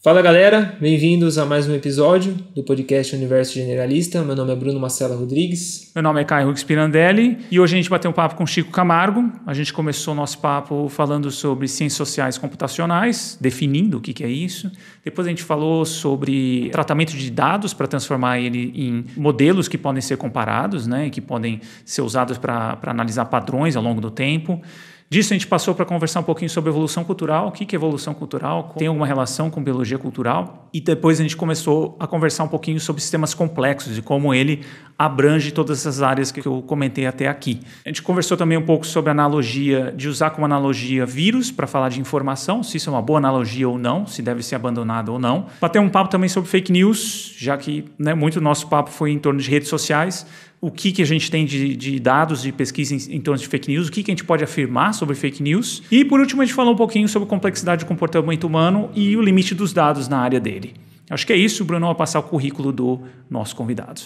Fala galera, bem-vindos a mais um episódio do podcast Universo Generalista. Meu nome é Bruno Marcelo Rodrigues. Meu nome é Caio Hux Pirandelli e hoje a gente bateu um papo com Chico Camargo. A gente começou o nosso papo falando sobre ciências sociais computacionais, definindo o que é isso. Depois a gente falou sobre tratamento de dados para transformar ele em modelos que podem ser comparados, né, e que podem ser usados para analisar padrões ao longo do tempo. Disso a gente passou para conversar um pouquinho sobre evolução cultural, o que é evolução cultural, tem alguma relação com biologia cultural, e depois a gente começou a conversar um pouquinho sobre sistemas complexos e como ele abrange todas essas áreas que eu comentei até aqui. A gente conversou também um pouco sobre a analogia, de usar como analogia vírus para falar de informação, se isso é uma boa analogia ou não, se deve ser abandonado ou não. Bater um papo também sobre fake news, já que muito do nosso papo foi em torno de redes sociais. O que a gente tem de dados de pesquisa em torno de fake news, o que a gente pode afirmar sobre fake news. E, por último, a gente falou um pouquinho sobre complexidade do comportamento humano e o limite dos dados na área dele. Acho que é isso, Bruno, vai passar o currículo do nosso convidado.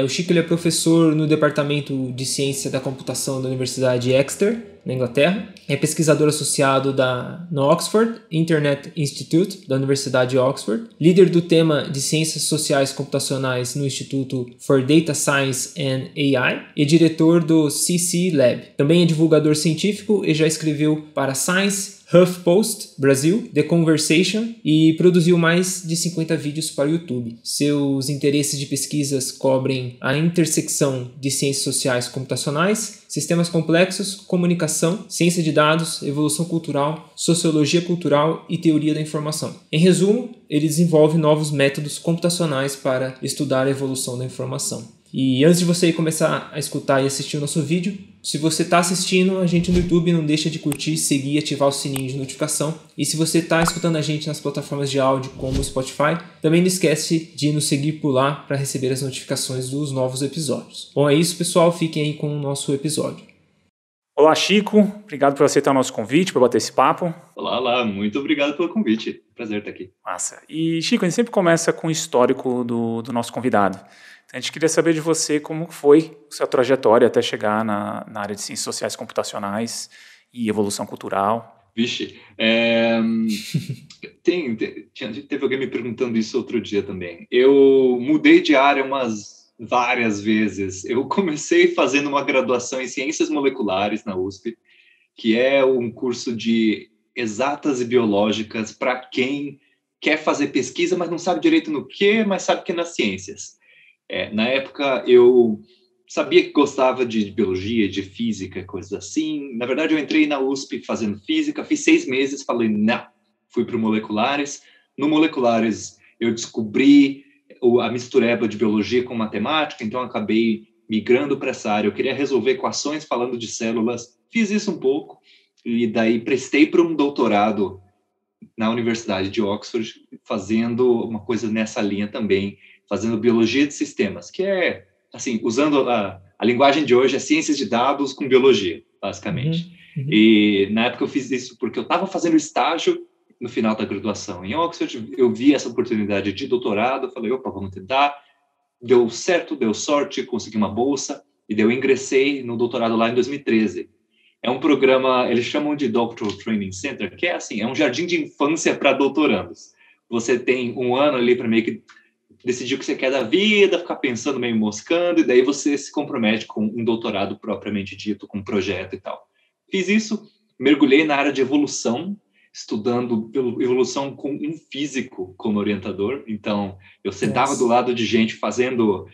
O Chico ele é professor no Departamento de Ciência da Computação da Universidade Exeter, na Inglaterra. É pesquisador associado no Oxford Internet Institute, da Universidade de Oxford. Líder do tema de Ciências Sociais Computacionais no Instituto for Data Science and AI. E diretor do CC Lab. Também é divulgador científico e já escreveu para Science, HuffPost Brasil, The Conversation e produziu mais de 50 vídeos para o YouTube. Seus interesses de pesquisas cobrem a intersecção de ciências sociais computacionais, sistemas complexos, comunicação, ciência de dados, evolução cultural, sociologia cultural e teoria da informação. Em resumo, ele desenvolve novos métodos computacionais para estudar a evolução da informação. E antes de você começar a escutar e assistir o nosso vídeo, se você está assistindo a gente no YouTube, não deixa de curtir, seguir e ativar o sininho de notificação. E se você está escutando a gente nas plataformas de áudio como o Spotify, também não esquece de nos seguir por lá para receber as notificações dos novos episódios. Bom, é isso pessoal, fiquem aí com o nosso episódio. Olá Chico, obrigado por aceitar o nosso convite, por bater esse papo. Olá, muito obrigado pelo convite, prazer estar aqui. Massa. E Chico, a gente sempre começa com o histórico do nosso convidado. A gente queria saber de você como foi a sua trajetória até chegar na área de ciências sociais computacionais e evolução cultural. Vixe, teve alguém me perguntando isso outro dia também. Eu mudei de área várias vezes. Eu comecei fazendo uma graduação em Ciências Moleculares na USP, que é um curso de exatas e biológicas para quem quer fazer pesquisa, mas não sabe direito no que, mas sabe que é nas ciências. Na época, eu sabia que gostava de biologia, de física, coisas assim. Na verdade, eu entrei na USP fazendo física, fiz 6 meses, falei, não, fui para o Moleculares. No Moleculares, eu descobri a mistureba de biologia com matemática, então acabei migrando para essa área. Eu queria resolver equações falando de células, fiz isso um pouco, e daí prestei para um doutorado na Universidade de Oxford, fazendo uma coisa nessa linha também, fazendo biologia de sistemas, que é, assim, usando a linguagem de hoje, é ciências de dados com biologia, basicamente. Uhum. E na época eu fiz isso porque eu estava fazendo estágio no final da graduação em Oxford, eu vi essa oportunidade de doutorado, falei, opa, vamos tentar. Deu certo, deu sorte, consegui uma bolsa, e daí eu ingressei no doutorado lá em 2013. É um programa, eles chamam de Doctoral Training Center, que é assim, é um jardim de infância para doutorandos. Você tem um ano ali para meio que decidir o que você quer da vida, ficar pensando, meio moscando, e daí você se compromete com um doutorado propriamente dito, com um projeto e tal. Fiz isso, mergulhei na área de evolução, estudando evolução com um físico como orientador. Então, eu sentava do lado de gente fazendo,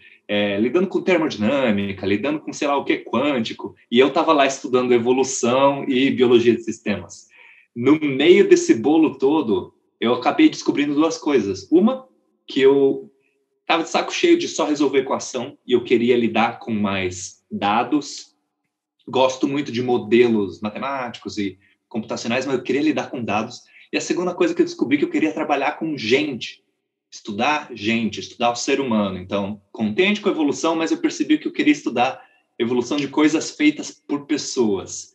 lidando com termodinâmica, lidando com sei lá o que quântico, e eu estava lá estudando evolução e biologia de sistemas. No meio desse bolo todo, eu acabei descobrindo 2 coisas. Uma, que eu estava de saco cheio de só resolver equação e eu queria lidar com mais dados. Gosto muito de modelos matemáticos e computacionais, mas eu queria lidar com dados. E a segunda coisa que eu descobri que eu queria trabalhar com gente, estudar o ser humano. Então, contente com a evolução, mas eu percebi que eu queria estudar evolução de coisas feitas por pessoas,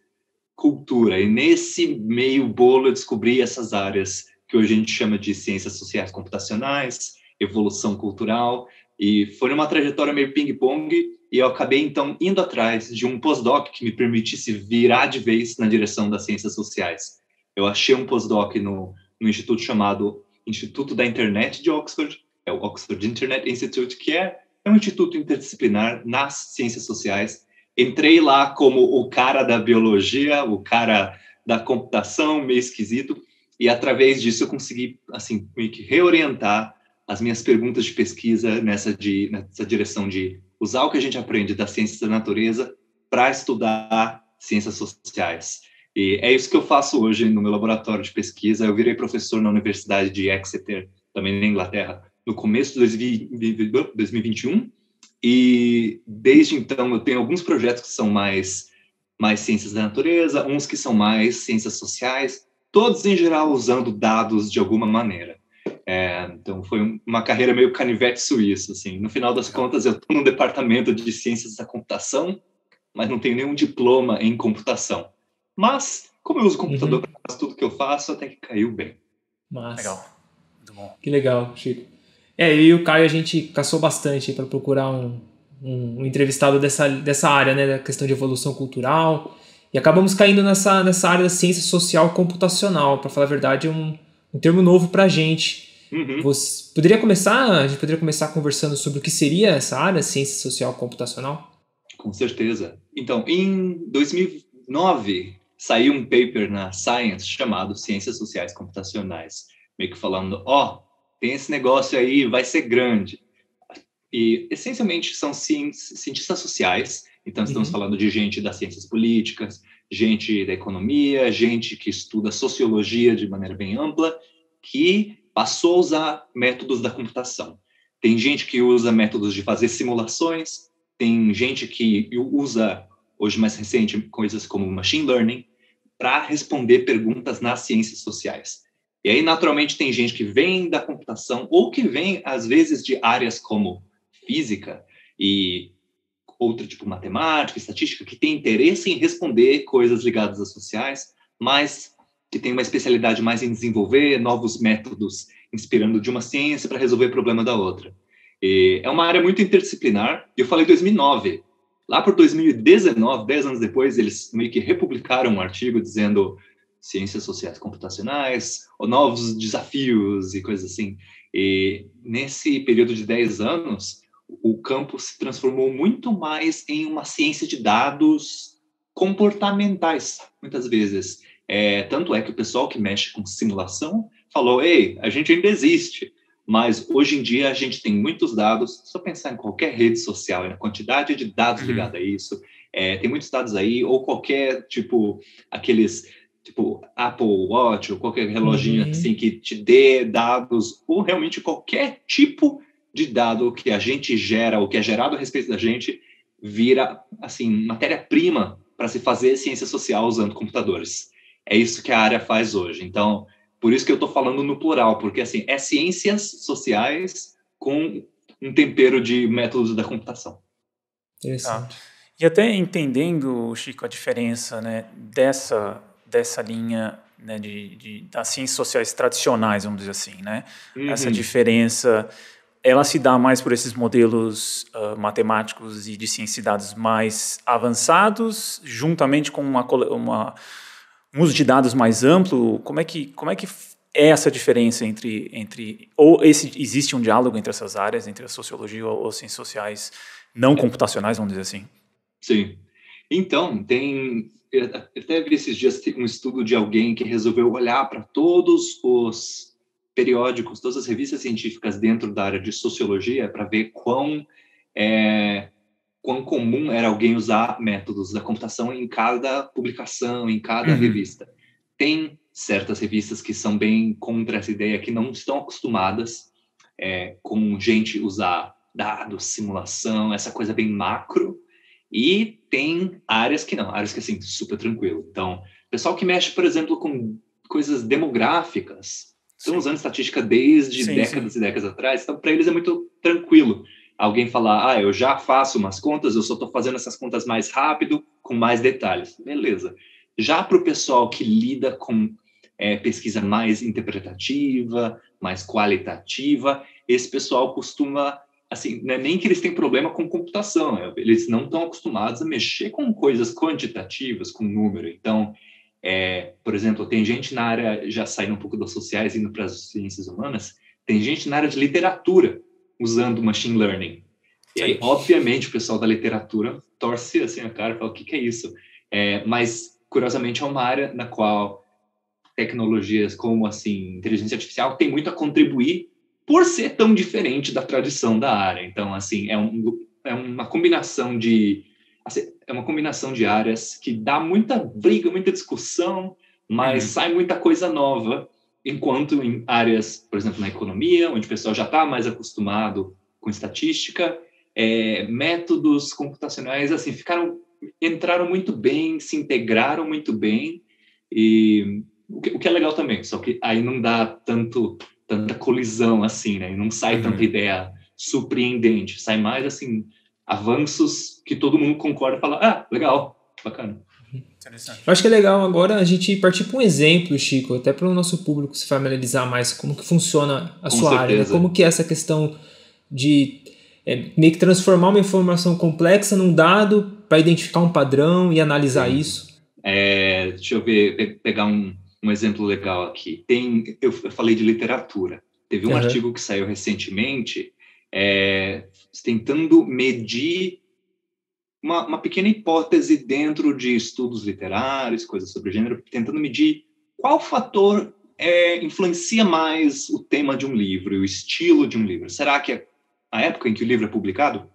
cultura. E nesse meio bolo eu descobri essas áreas que hoje a gente chama de ciências sociais computacionais, evolução cultural, e foi uma trajetória meio ping-pong, e eu acabei, então, indo atrás de um pós-doc que me permitisse virar de vez na direção das ciências sociais. Eu achei um pós-doc no instituto chamado Instituto da Internet de Oxford, é o Oxford Internet Institute, que é um instituto interdisciplinar nas ciências sociais. Entrei lá como o cara da biologia, o cara da computação, meio esquisito, e através disso eu consegui, assim, meio que reorientar as minhas perguntas de pesquisa nessa direção de usar o que a gente aprende das ciências da natureza para estudar ciências sociais. E é isso que eu faço hoje no meu laboratório de pesquisa. Eu virei professor na Universidade de Exeter, também na Inglaterra, no começo de 2021, e desde então eu tenho alguns projetos que são mais ciências da natureza, uns que são mais ciências sociais, todos em geral usando dados de alguma maneira. Então foi uma carreira meio canivete suíço, assim. No final das contas eu estou no departamento de ciências da computação, mas não tenho nenhum diploma em computação. Mas, como eu uso o computador para fazer tudo que eu faço, até que caiu bem. Massa. Legal. Muito bom. Que legal, Chico. Eu e o Caio, a gente caçou bastante para procurar um entrevistado dessa área, né, da questão de evolução cultural, e acabamos caindo nessa área da ciência social computacional. Para falar a verdade, é um termo novo para a gente. A gente poderia começar conversando sobre o que seria essa área, ciência social computacional? Com certeza. Então, em 2009, saiu um paper na Science chamado Ciências Sociais Computacionais, meio que falando, tem esse negócio aí, vai ser grande. E, essencialmente, são cientistas sociais, então estamos falando de gente das ciências políticas, gente da economia, gente que estuda sociologia de maneira bem ampla, que passou a usar métodos da computação. Tem gente que usa métodos de fazer simulações, tem gente que usa, hoje mais recente, coisas como machine learning, para responder perguntas nas ciências sociais. E aí, naturalmente, tem gente que vem da computação ou que vem, às vezes, de áreas como física e outro tipo matemática, estatística, que tem interesse em responder coisas ligadas às sociais, mas que tem uma especialidade mais em desenvolver novos métodos, inspirando de uma ciência para resolver o problema da outra. E é uma área muito interdisciplinar. Eu falei 2009. Lá por 2019, 10 anos depois, eles meio que republicaram um artigo dizendo ciências sociais computacionais, ou novos desafios e coisas assim. E nesse período de 10 anos, o campo se transformou muito mais em uma ciência de dados comportamentais, muitas vezes. Tanto é que o pessoal que mexe com simulação falou, a gente ainda existe, mas hoje em dia a gente tem muitos dados, só pensar em qualquer rede social, na quantidade de dados ligados a isso, tem muitos dados aí, ou qualquer, aqueles, Apple Watch, ou qualquer reloginho assim que te dê dados, ou realmente qualquer tipo de dado que a gente gera, ou que é gerado a respeito da gente, vira, assim, matéria-prima para se fazer ciência social usando computadores. É isso que a área faz hoje. Então, por isso que eu estou falando no plural, porque, assim, é ciências sociais com um tempero de métodos da computação. Interessante. E até entendendo, Chico, a diferença, né, dessa linha, né, das ciências sociais tradicionais, vamos dizer assim, né? Essa diferença, ela se dá mais por esses modelos matemáticos e de ciência de dados mais avançados, juntamente com um uso de dados mais amplo. Como é que é essa diferença ou existe um diálogo entre essas áreas, entre a sociologia ou ciências sociais não computacionais, vamos dizer assim? Sim. Então, eu até vi esses dias um estudo de alguém que resolveu olhar para todos os periódicos, todas as revistas científicas dentro da área de sociologia para ver quão comum era alguém usar métodos da computação em cada publicação, em cada revista. Tem certas revistas que são bem contra essa ideia, que não estão acostumadas com gente usar dados, simulação, essa coisa bem macro, e tem áreas que não, áreas que, assim, super tranquilo. Então, pessoal que mexe, por exemplo, com coisas demográficas, estão usando estatística desde décadas e décadas atrás, então para eles é muito tranquilo alguém falar, eu já faço umas contas, eu só estou fazendo essas contas mais rápido, com mais detalhes. Beleza. Já para o pessoal que lida com pesquisa mais interpretativa, mais qualitativa, esse pessoal costuma, assim, não é nem que eles têm problema com computação, eles não estão acostumados a mexer com coisas quantitativas, com número. Então, Por exemplo, tem gente na área, já saindo um pouco das sociais, indo para as ciências humanas, tem gente na área de literatura usando machine learning. E aí, obviamente, o pessoal da literatura torce assim a cara e fala, o que é isso? Mas, curiosamente, é uma área na qual tecnologias como assim, inteligência artificial tem muito a contribuir por ser tão diferente da tradição da área. Então, assim, é uma combinação de áreas que dá muita briga, muita discussão, mas sai muita coisa nova, enquanto em áreas, por exemplo, na economia, onde o pessoal já está mais acostumado com estatística, métodos computacionais assim entraram muito bem, se integraram muito bem, e o que é legal também, só que aí não dá tanta colisão assim, né? E não sai tanta ideia surpreendente, sai mais assim avanços que todo mundo concorda e fala, legal, bacana. Eu acho que é legal agora a gente partir para um exemplo, Chico, até para o nosso público se familiarizar mais como que funciona a sua área, né? Como que é essa questão de meio que transformar uma informação complexa num dado para identificar um padrão e analisar isso. Deixa eu pegar um exemplo legal aqui. Eu falei de literatura. Teve um artigo que saiu recentemente tentando medir uma pequena hipótese dentro de estudos literários, coisas sobre gênero, tentando medir qual fator influencia mais o tema de um livro e o estilo de um livro. Será que é a época em que o livro é publicado?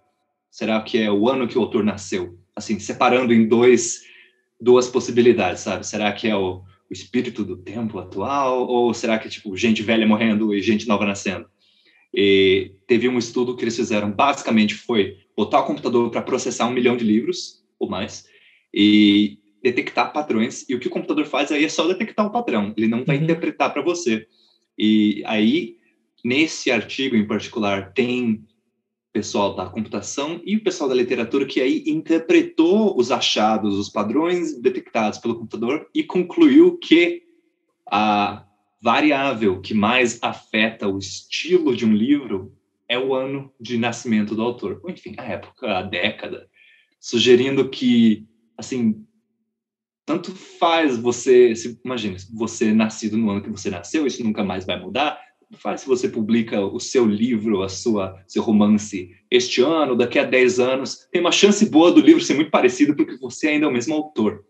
Será que é o ano que o autor nasceu? Assim, separando em duas possibilidades, sabe? Será que é o espírito do tempo atual? Ou será que é, tipo, gente velha morrendo e gente nova nascendo? E teve um estudo que eles fizeram, basicamente foi botar o computador para processar 1 milhão de livros, ou mais, e detectar padrões. E o que o computador faz aí é só detectar o padrão. Ele não vai interpretar para você. E aí, nesse artigo em particular, tem pessoal da computação e o pessoal da literatura que aí interpretou os achados, os padrões detectados pelo computador e concluiu que a variável que mais afeta o estilo de um livro é o ano de nascimento do autor. Ou, enfim, a época, a década, sugerindo que, assim, tanto faz imagina, se você nascido no ano que você nasceu, isso nunca mais vai mudar. Faz se você publica o seu livro, seu romance este ano, daqui a 10 anos, tem uma chance boa do livro ser muito parecido porque você ainda é o mesmo autor.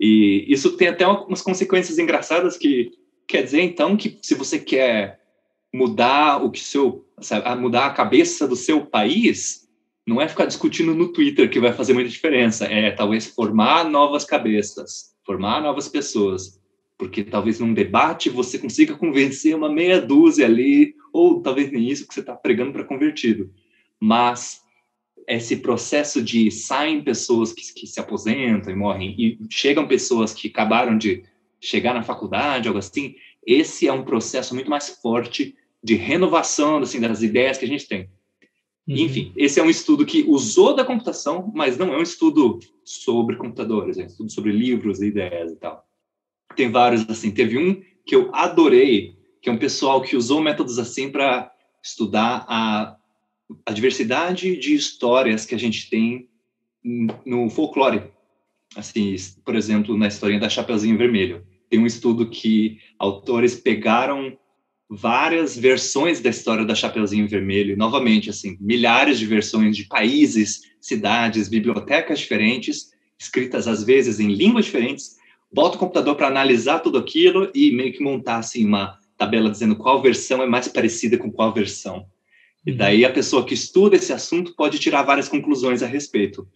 E isso tem até umas consequências engraçadas que quer dizer, então, que se você quer mudar mudar a cabeça do seu país, não é ficar discutindo no Twitter que vai fazer muita diferença, talvez formar novas cabeças, formar novas pessoas. Porque talvez num debate você consiga convencer uma meia dúzia ali, ou talvez nem isso que você está pregando para convertido. Mas esse processo de saem pessoas que se aposentam e morrem, e chegam pessoas que acabaram de chegar na faculdade, algo assim, esse é um processo muito mais forte de renovação assim, das ideias que a gente tem. Enfim, esse é um estudo que usou da computação, mas não é um estudo sobre computadores, é um estudo sobre livros e ideias e tal. Tem vários, assim, teve um que eu adorei, que é um pessoal que usou métodos assim para estudar a diversidade de histórias que a gente tem no folclore. Assim, por exemplo, na historinha da Chapeuzinho Vermelho. Tem um estudo que autores pegaram várias versões da história da Chapeuzinho Vermelho, e, novamente, assim, milhares de versões de países, cidades, bibliotecas diferentes, escritas às vezes em línguas diferentes, bota o computador para analisar tudo aquilo e meio que montar assim, uma tabela dizendo qual versão é mais parecida com qual versão. E daí a pessoa que estuda esse assunto pode tirar várias conclusões a respeito.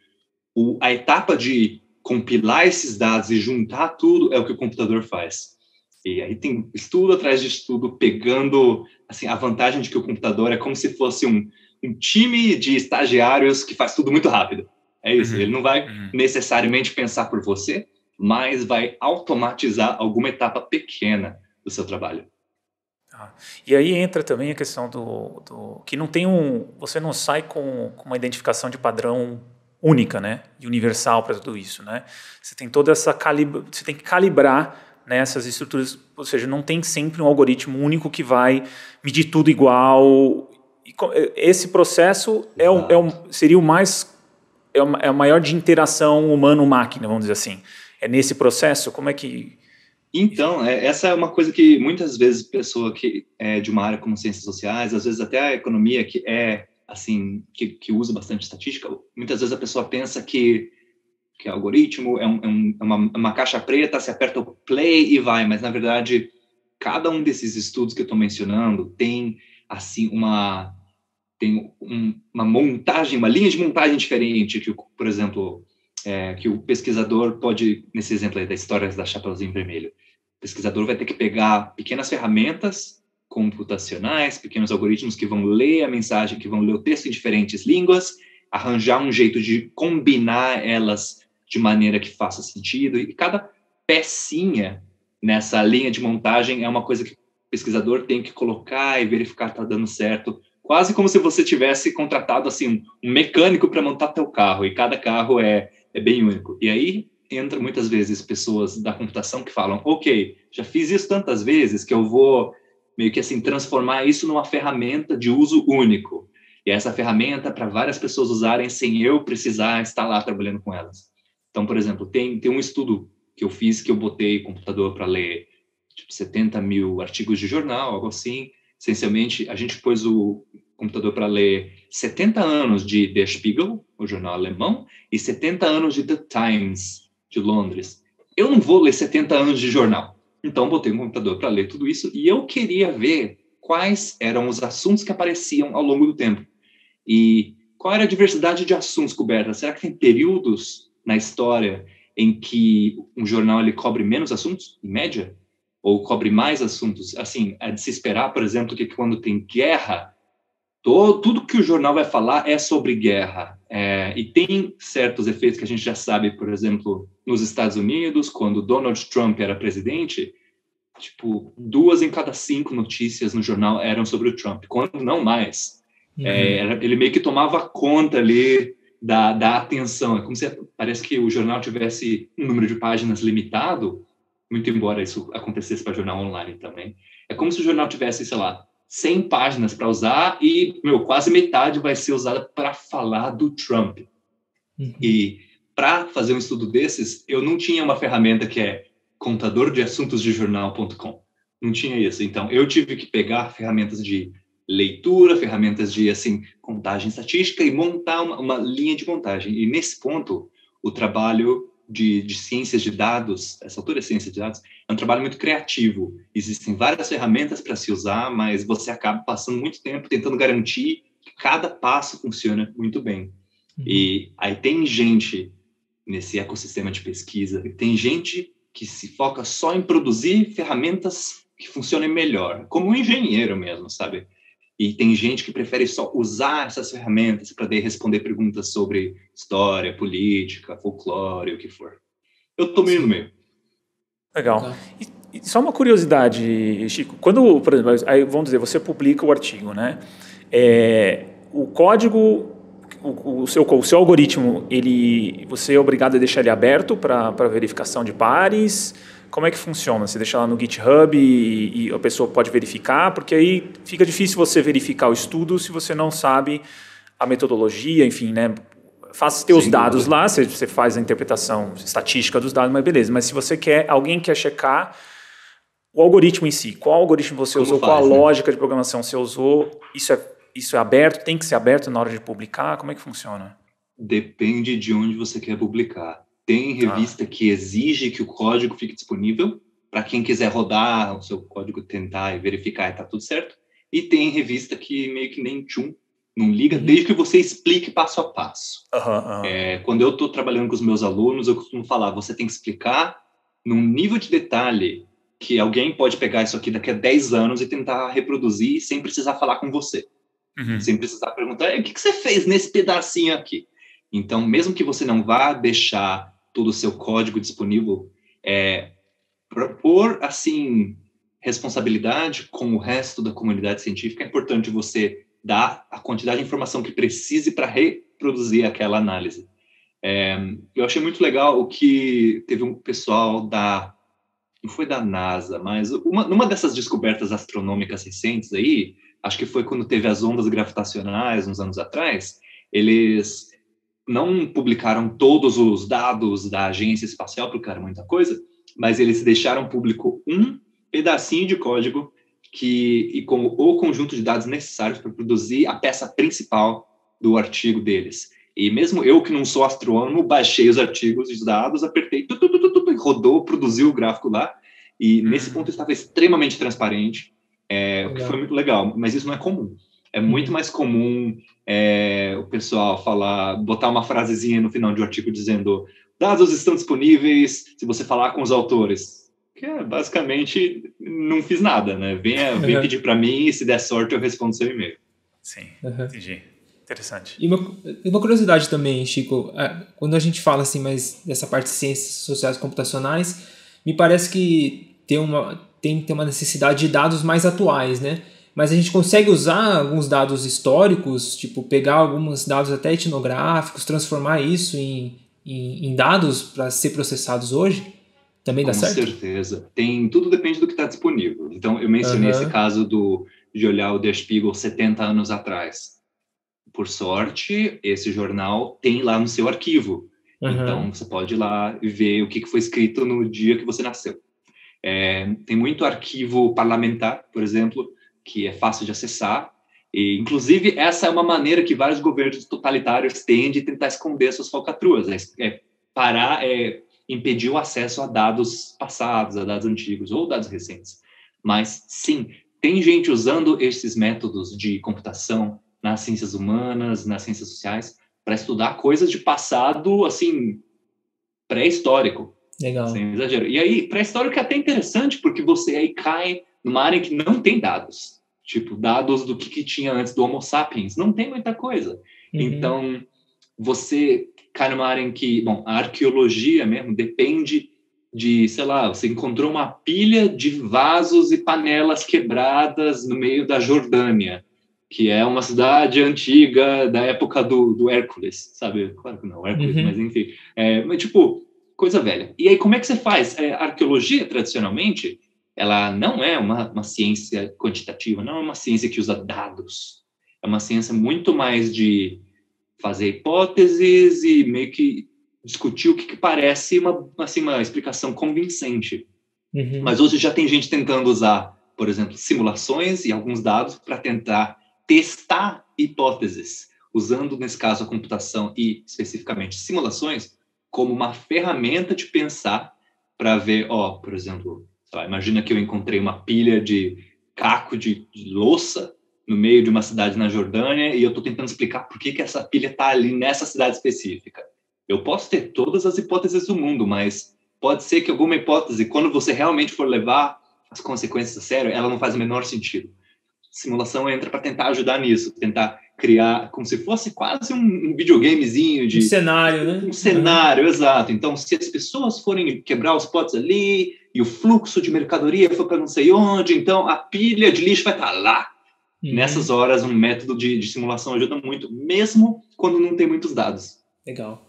A etapa de compilar esses dados e juntar tudo é o que o computador faz. E aí tem estudo atrás de estudo, pegando assim, a vantagem de que o computador é como se fosse um time de estagiários que faz tudo muito rápido. É isso, ele não vai necessariamente pensar por você, mas vai automatizar alguma etapa pequena do seu trabalho. E aí entra também a questão do que não tem você não sai com uma identificação de padrão única, né, e universal para tudo isso, né? Você tem toda essa você tem que calibrar, né, essas estruturas, ou seja, não tem sempre um algoritmo único que vai medir tudo igual. E esse processo seria o mais a maior de interação humano-máquina, vamos dizer assim. É nesse processo? Como é que... Então, essa é uma coisa que muitas vezes pessoa que é de uma área como ciências sociais, às vezes até a economia, que é assim, que usa bastante estatística, muitas vezes a pessoa pensa que algoritmo é uma caixa preta, se aperta o play e vai, mas na verdade cada um desses estudos que eu estou mencionando tem assim uma montagem, uma linha de montagem diferente que, por exemplo, que o pesquisador pode, nesse exemplo aí da história da Chapeuzinho Vermelho, o pesquisador vai ter que pegar pequenas ferramentas computacionais, pequenos algoritmos que vão ler a mensagem, que vão ler o texto em diferentes línguas, arranjar um jeito de combinar elas de maneira que faça sentido, e cada pecinha nessa linha de montagem é uma coisa que o pesquisador tem que colocar e verificar que está dando certo, quase como se você tivesse contratado assim, um mecânico para montar teu carro, e cada carro é bem único. E aí entra muitas vezes pessoas da computação que falam, ok, já fiz isso tantas vezes que eu vou meio que assim transformar isso numa ferramenta de uso único. E essa ferramenta para várias pessoas usarem sem eu precisar estar lá trabalhando com elas. Então, por exemplo, tem um estudo que eu fiz que eu botei computador para ler 70 mil artigos de jornal, algo assim. Essencialmente, a gente pôs o computador para ler 70 anos de Der Spiegel, o jornal alemão, e 70 anos de The Times, de Londres. Eu não vou ler 70 anos de jornal. Então, botei um computador para ler tudo isso e eu queria ver quais eram os assuntos que apareciam ao longo do tempo. E qual era a diversidade de assuntos cobertos? Será que tem períodos na história em que um jornal ele cobre menos assuntos, em média? Ou cobre mais assuntos? Assim, é de se esperar, por exemplo, que quando tem guerra, tudo que o jornal vai falar é sobre guerra. E tem certos efeitos que a gente já sabe, por exemplo, nos Estados Unidos, quando Donald Trump era presidente, 2 em cada 5 notícias no jornal eram sobre o Trump, quando não mais. Ele meio que tomava conta ali da atenção. É como se parece que o jornal tivesse um número de páginas limitado, muito embora isso acontecesse para jornal online também. É como se o jornal tivesse, sei lá, 100 páginas para usar e, quase metade vai ser usada para falar do Trump. E para fazer um estudo desses, eu não tinha uma ferramenta que é contadordeassuntosdejornal.com. Não tinha isso. Então, eu tive que pegar ferramentas de leitura, ferramentas de contagem estatística e montar uma linha de montagem. E nesse ponto, o trabalho de ciências de dados, essa altura é ciência de dados, é um trabalho muito criativo. Existem várias ferramentas para se usar, mas você acaba passando muito tempo tentando garantir que cada passo funciona muito bem. E aí tem gente nesse ecossistema de pesquisa, tem gente que se foca só em produzir ferramentas que funcionem melhor, como um engenheiro mesmo, sabe? E tem gente que prefere só usar essas ferramentas para responder perguntas sobre história, política, folclore, o que for. Eu estou meio no meio. Legal. E só uma curiosidade, Chico. Quando, por exemplo, aí vamos dizer, você publica o artigo, né? O código, o seu algoritmo, você é obrigado a deixar ele aberto para verificação de pares? Como é que funciona? Você deixa lá no GitHub e a pessoa pode verificar? Porque aí fica difícil você verificar o estudo se você não sabe a metodologia, enfim, né? Faz teus dados lá, você faz a interpretação estatística dos dados, mas beleza. Mas se você alguém quer checar o algoritmo em si, qual algoritmo você usou, qual a lógica de programação você usou, isso é aberto, tem que ser aberto na hora de publicar? Como é que funciona? Depende de onde você quer publicar. Tem revista que exige que o código fique disponível para quem quiser rodar o seu código, tentar e verificar e está tudo certo. E tem revista que meio que nem não liga, desde que você explique passo a passo. Quando eu estou trabalhando com os meus alunos, eu costumo falar, você tem que explicar num nível de detalhe que alguém pode pegar isso aqui daqui a 10 anos e tentar reproduzir sem precisar falar com você. Sem precisar perguntar, o que você fez nesse pedacinho aqui? Então, mesmo que você não vá deixar todo o seu código disponível, por, responsabilidade com o resto da comunidade científica, é importante você dar a quantidade de informação que precise para reproduzir aquela análise. Eu achei muito legal o que teve um pessoal não foi da NASA, mas numa dessas descobertas astronômicas recentes aí, acho que foi quando teve as ondas gravitacionais, uns anos atrás, eles não publicaram todos os dados da agência espacial, porque era muita coisa, mas eles deixaram público um pedacinho de código e com o conjunto de dados necessários para produzir a peça principal do artigo deles. E mesmo eu, que não sou astrônomo, baixei os artigos, os dados, apertei, rodou, produziu o gráfico lá, e nesse ponto estava extremamente transparente, o que foi muito legal, mas isso não é comum. É muito mais comum o pessoal botar uma frasezinha no final de um artigo dizendo dados estão disponíveis se você falar com os autores. Que basicamente não fiz nada, né? Vem pedir para mim e se der sorte eu respondo seu e-mail. Sim, entendi. Interessante. E uma curiosidade também, Chico, quando a gente fala assim, mais dessa parte de ciências sociais computacionais, me parece que tem uma necessidade de dados mais atuais, né? Mas a gente consegue usar alguns dados históricos, tipo pegar alguns dados até etnográficos, transformar isso em dados para ser processados hoje? Também dá certo? Com certeza. Tudo depende do que está disponível. Então, eu mencionei esse caso de olhar o Der Spiegel 70 anos atrás. Por sorte, esse jornal tem lá no seu arquivo. Então, você pode ir lá e ver o que foi escrito no dia que você nasceu. Tem muito arquivo parlamentar, por exemplo, que é fácil de acessar. E, inclusive, essa é uma maneira que vários governos totalitários têm de tentar esconder suas falcatruas. Impedir o acesso a dados passados, a dados antigos ou dados recentes. Mas, sim, tem gente usando esses métodos de computação nas ciências humanas, nas ciências sociais, para estudar coisas de passado, assim, pré-histórico. Legal. Sem exagero. E aí, pré-histórico é até interessante, porque você aí cai numa área em que não tem dados. Tipo, dados do que tinha antes do Homo sapiens. Não tem muita coisa. Então, você cai numa área em que, a arqueologia mesmo depende de, sei lá, você encontrou uma pilha de vasos e panelas quebradas no meio da Jordânia, que é uma cidade antiga da época do Hércules, sabe? Claro que não, Hércules, mas enfim. Mas, tipo, coisa velha. E aí, como é que você faz? A arqueologia, tradicionalmente, ela não é uma ciência quantitativa, não é uma ciência que usa dados. É uma ciência muito mais de fazer hipóteses e meio que discutir o que parece uma explicação convincente. Mas hoje já tem gente tentando usar, por exemplo, simulações e alguns dados para tentar testar hipóteses, usando, nesse caso, a computação e, especificamente, simulações, como uma ferramenta de pensar para ver, por exemplo, imagina que eu encontrei uma pilha de caco de louça no meio de uma cidade na Jordânia e eu estou tentando explicar por que essa pilha está ali nessa cidade específica. Eu posso ter todas as hipóteses do mundo, mas pode ser que alguma hipótese, quando você realmente for levar as consequências a sério, ela não faz o menor sentido. Simulação entra para tentar ajudar nisso, tentar criar como se fosse quase um videogamezinho de... Um cenário, né? Um cenário, exato. Então, se as pessoas forem quebrar os potes ali e o fluxo de mercadoria for para não sei onde, então a pilha de lixo vai estar lá. Nessas horas, um método de simulação ajuda muito, mesmo quando não tem muitos dados. Legal.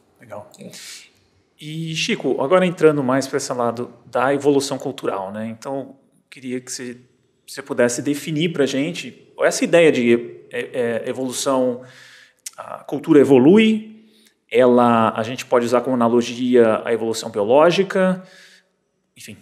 E, Chico, agora entrando mais para esse lado da evolução cultural, né? Então, queria que você pudesse definir para a gente essa ideia de evolução. A cultura evolui, a gente pode usar como analogia a evolução biológica, enfim.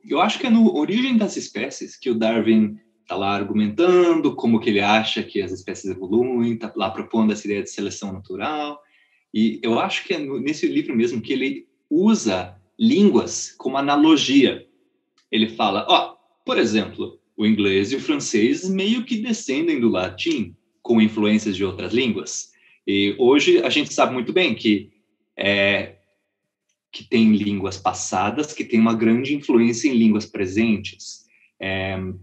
Eu acho que é no Origem das Espécies que o Darwin está lá argumentando como que ele acha que as espécies evoluem, está lá propondo essa ideia de seleção natural. E eu acho que é nesse livro mesmo que ele usa línguas como analogia. Ele fala, por exemplo, o inglês e o francês meio que descendem do latim com influências de outras línguas. E hoje a gente sabe muito bem que tem línguas passadas que têm uma grande influência em línguas presentes.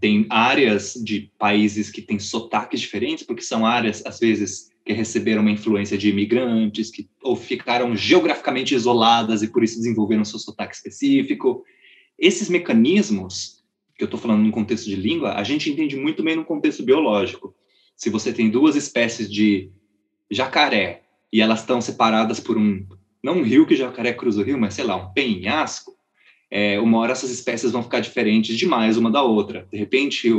Tem áreas de países que têm sotaques diferentes, porque são áreas, às vezes, que receberam uma influência de imigrantes, ou ficaram geograficamente isoladas e por isso desenvolveram seu sotaque específico. Esses mecanismos, que eu estou falando no contexto de língua, a gente entende muito bem no contexto biológico. Se você tem duas espécies de jacaré e elas estão separadas por não um rio que o jacaré cruza o rio, mas, sei lá, um penhasco, uma hora essas espécies vão ficar diferentes demais uma da outra. De repente,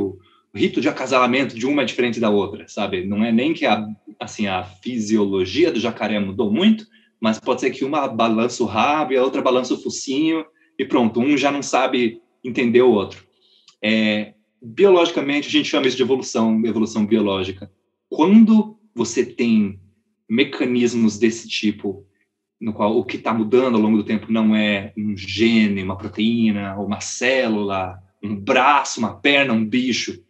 rito de acasalamento de uma é diferente da outra, sabe? Não é nem que a fisiologia do jacaré mudou muito, mas pode ser que uma balança o rabo e a outra balança o focinho e pronto, um já não sabe entender o outro. Biologicamente, a gente chama isso de evolução biológica. Quando você tem mecanismos desse tipo, no qual o que está mudando ao longo do tempo não é um gene, uma proteína, uma célula, um braço, uma perna, um bicho,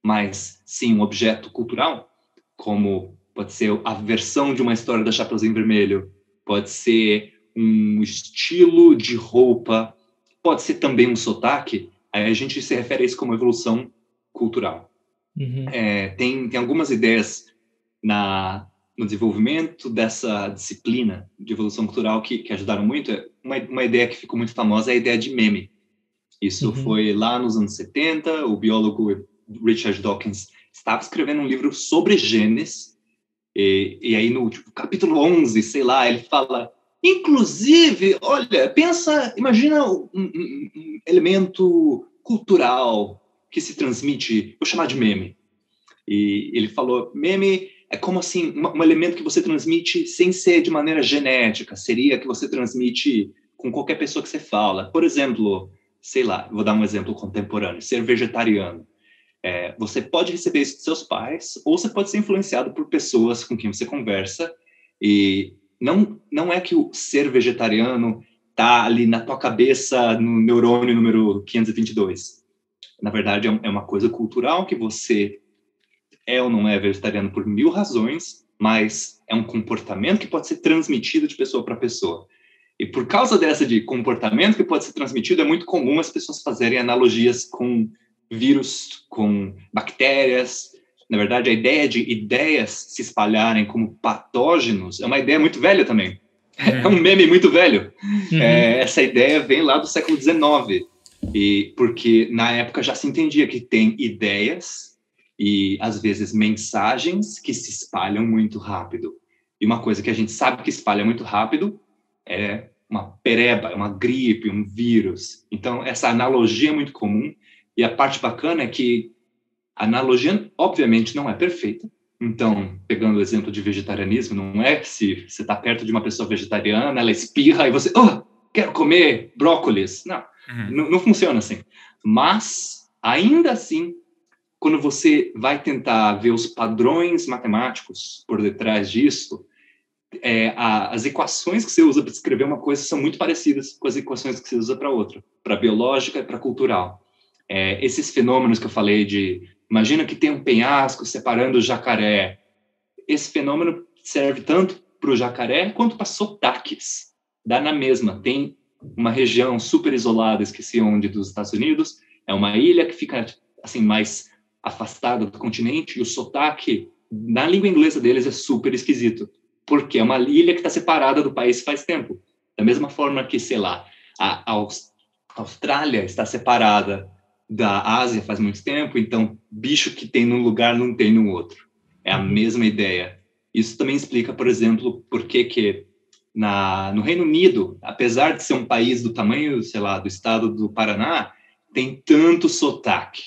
mas sim um objeto cultural, como pode ser a versão de uma história da Chapeuzinho Vermelho, pode ser um estilo de roupa, pode ser também um sotaque, aí a gente se refere a isso como evolução cultural. Uhum. Tem algumas ideias no desenvolvimento dessa disciplina de evolução cultural que ajudaram muito. Uma ideia que ficou muito famosa é a ideia de meme. Isso foi lá nos anos 70, o biólogo Richard Dawkins estava escrevendo um livro sobre genes, e aí no capítulo 11, sei lá, ele fala, inclusive, olha, imagina um elemento cultural que se transmite, vou chamar de meme. E ele falou, meme é como assim, um elemento que você transmite sem ser de maneira genética, seria que você transmite com qualquer pessoa que você fala. Por exemplo, sei lá, vou dar um exemplo contemporâneo, ser vegetariano. Você pode receber isso dos seus pais, ou você pode ser influenciado por pessoas com quem você conversa, e não é que o ser vegetariano está ali na tua cabeça, no neurônio número 522. Na verdade, é uma coisa cultural que você é ou não é vegetariano por 1000 razões, mas é um comportamento que pode ser transmitido de pessoa para pessoa. E por causa dessa de comportamento que pode ser transmitido, é muito comum as pessoas fazerem analogias com vírus, com bactérias. Na verdade, a ideia de ideias se espalharem como patógenos é uma ideia muito velha também. É um meme muito velho. Essa ideia vem lá do século XIX, porque na época já se entendia que tem ideias e, às vezes, mensagens que se espalham muito rápido. E uma coisa que a gente sabe que espalha muito rápido é uma pereba, uma gripe, um vírus. Então, essa analogia é muito comum. E a parte bacana é que a analogia, obviamente, não é perfeita. Então, pegando o exemplo de vegetarianismo, não é se você está perto de uma pessoa vegetariana, ela espirra e você, quero comer brócolis. Não funciona assim. Mas, ainda assim, quando você vai tentar ver os padrões matemáticos por detrás disso, as equações que você usa para escrever uma coisa são muito parecidas com as equações que você usa para outra, para biológica e para cultural. Esses fenômenos que eu falei imagina que tem um penhasco separando o jacaré. Esse fenômeno serve tanto para o jacaré quanto para sotaques. Dá na mesma. Tem uma região super isolada, esqueci onde, dos Estados Unidos, é uma ilha que fica assim mais afastada do continente, e o sotaque na língua inglesa deles é super esquisito, porque é uma ilha que está separada do país faz tempo. Da mesma forma que, sei lá, a Austrália está separada da Ásia faz muito tempo, então bicho que tem num lugar não tem no outro. É a mesma ideia. Isso também explica, por exemplo, por que no Reino Unido, apesar de ser um país do tamanho, sei lá, do estado do Paraná, tem tanto sotaque.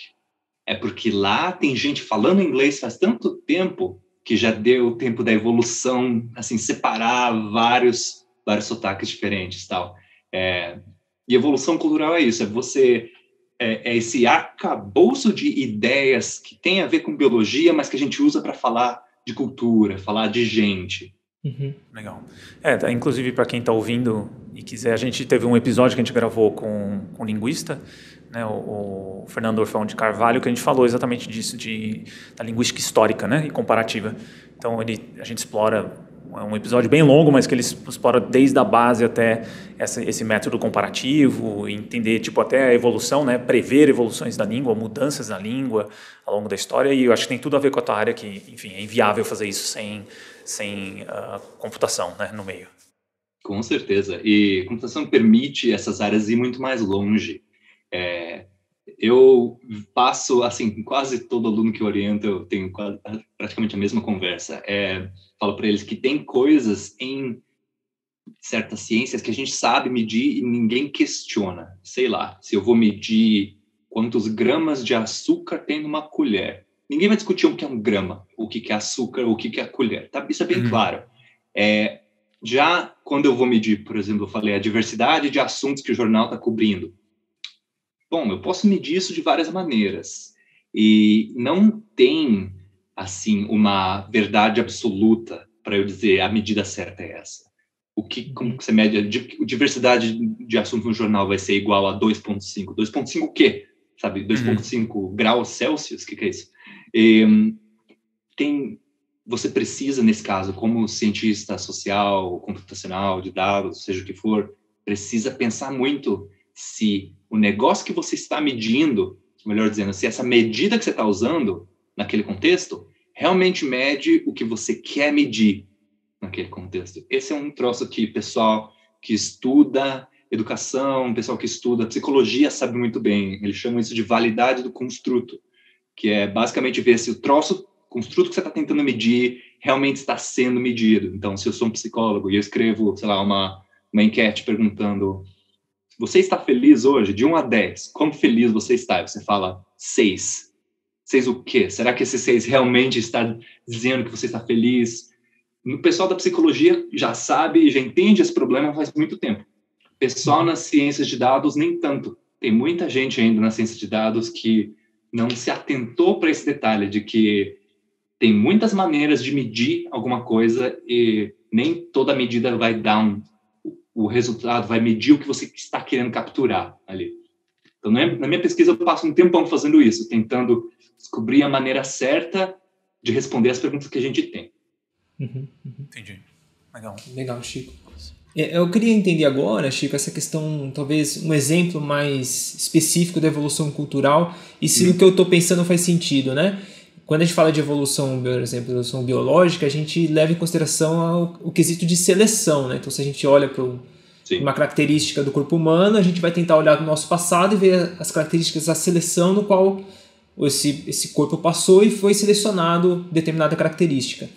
É porque lá tem gente falando inglês faz tanto tempo que já deu tempo da evolução, assim, separar vários sotaques diferentes, tal. E evolução cultural é isso, é esse arcabouço de ideias que tem a ver com biologia, mas que a gente usa para falar de cultura, falar de gente. Legal. Inclusive, para quem está ouvindo e quiser, a gente teve um episódio que a gente gravou com um linguista, né, o Fernando Orfão de Carvalho, que a gente falou exatamente disso, da linguística histórica, né, e comparativa. Então, a gente explora, é um episódio bem longo, mas que ele explora desde a base até esse método comparativo, entender até a evolução, né, prever evoluções da língua, mudanças na língua ao longo da história, e eu acho que tem tudo a ver com a tua área, que, enfim, é inviável fazer isso sem computação, né, no meio. Com certeza. E a computação permite essas áreas ir muito mais longe. Eu passo, assim, quase todo aluno que eu oriento, eu tenho praticamente a mesma conversa. Falo para eles que tem coisas em certas ciências que a gente sabe medir e ninguém questiona. Sei lá, se eu vou medir quantos gramas de açúcar tem numa colher. Ninguém vai discutir o que é um grama, o que é açúcar, o que é a colher. Tá? Isso é bem claro. Já quando eu vou medir, por exemplo, eu falei a diversidade de assuntos que o jornal está cobrindo. Bom, eu posso medir isso de várias maneiras. E não tem, assim, uma verdade absoluta para eu dizer a medida certa é essa. Como que você mede? A diversidade de assuntos no jornal vai ser igual a 2,5. 2,5 o quê? Sabe? 2,5 graus Celsius? O que é isso? Você precisa, nesse caso, como cientista social, computacional, de dados, seja o que for, precisa pensar muito se o negócio que você está medindo, melhor dizendo, se essa medida que você está usando naquele contexto realmente mede o que você quer medir naquele contexto. Esse é um troço que pessoal que estuda educação, pessoal que estuda psicologia sabe muito bem. Eles chamam isso de validade do construto, que é basicamente ver se o construto que você está tentando medir realmente está sendo medido. Então, se eu sou um psicólogo e eu escrevo, sei lá, uma enquete perguntando: você está feliz hoje? De 1 a 10, como feliz você está? E você fala 6. 6 o quê? Será que esse 6 realmente está dizendo que você está feliz? O pessoal da psicologia já sabe, já entende esse problema faz muito tempo. O pessoal nas ciências de dados, nem tanto. Tem muita gente ainda na ciência de dados que não se atentou para esse detalhe de que tem muitas maneiras de medir alguma coisa e nem toda medida vai dar o resultado, vai medir o que você está querendo capturar ali. Então, na minha pesquisa, eu passo um tempão fazendo isso, tentando descobrir a maneira certa de responder as perguntas que a gente tem. Entendi. Legal, Chico. Eu queria entender agora, Chico, essa questão, talvez um exemplo mais específico da evolução cultural e se o que eu estou pensando faz sentido, né? Quando a gente fala de evolução, por exemplo, evolução biológica, a gente leva em consideração o quesito de seleção, né? Então, se a gente olha para uma característica do corpo humano, a gente vai tentar olhar para o nosso passado e ver as características da seleção no qual esse corpo passou e foi selecionado determinada característica.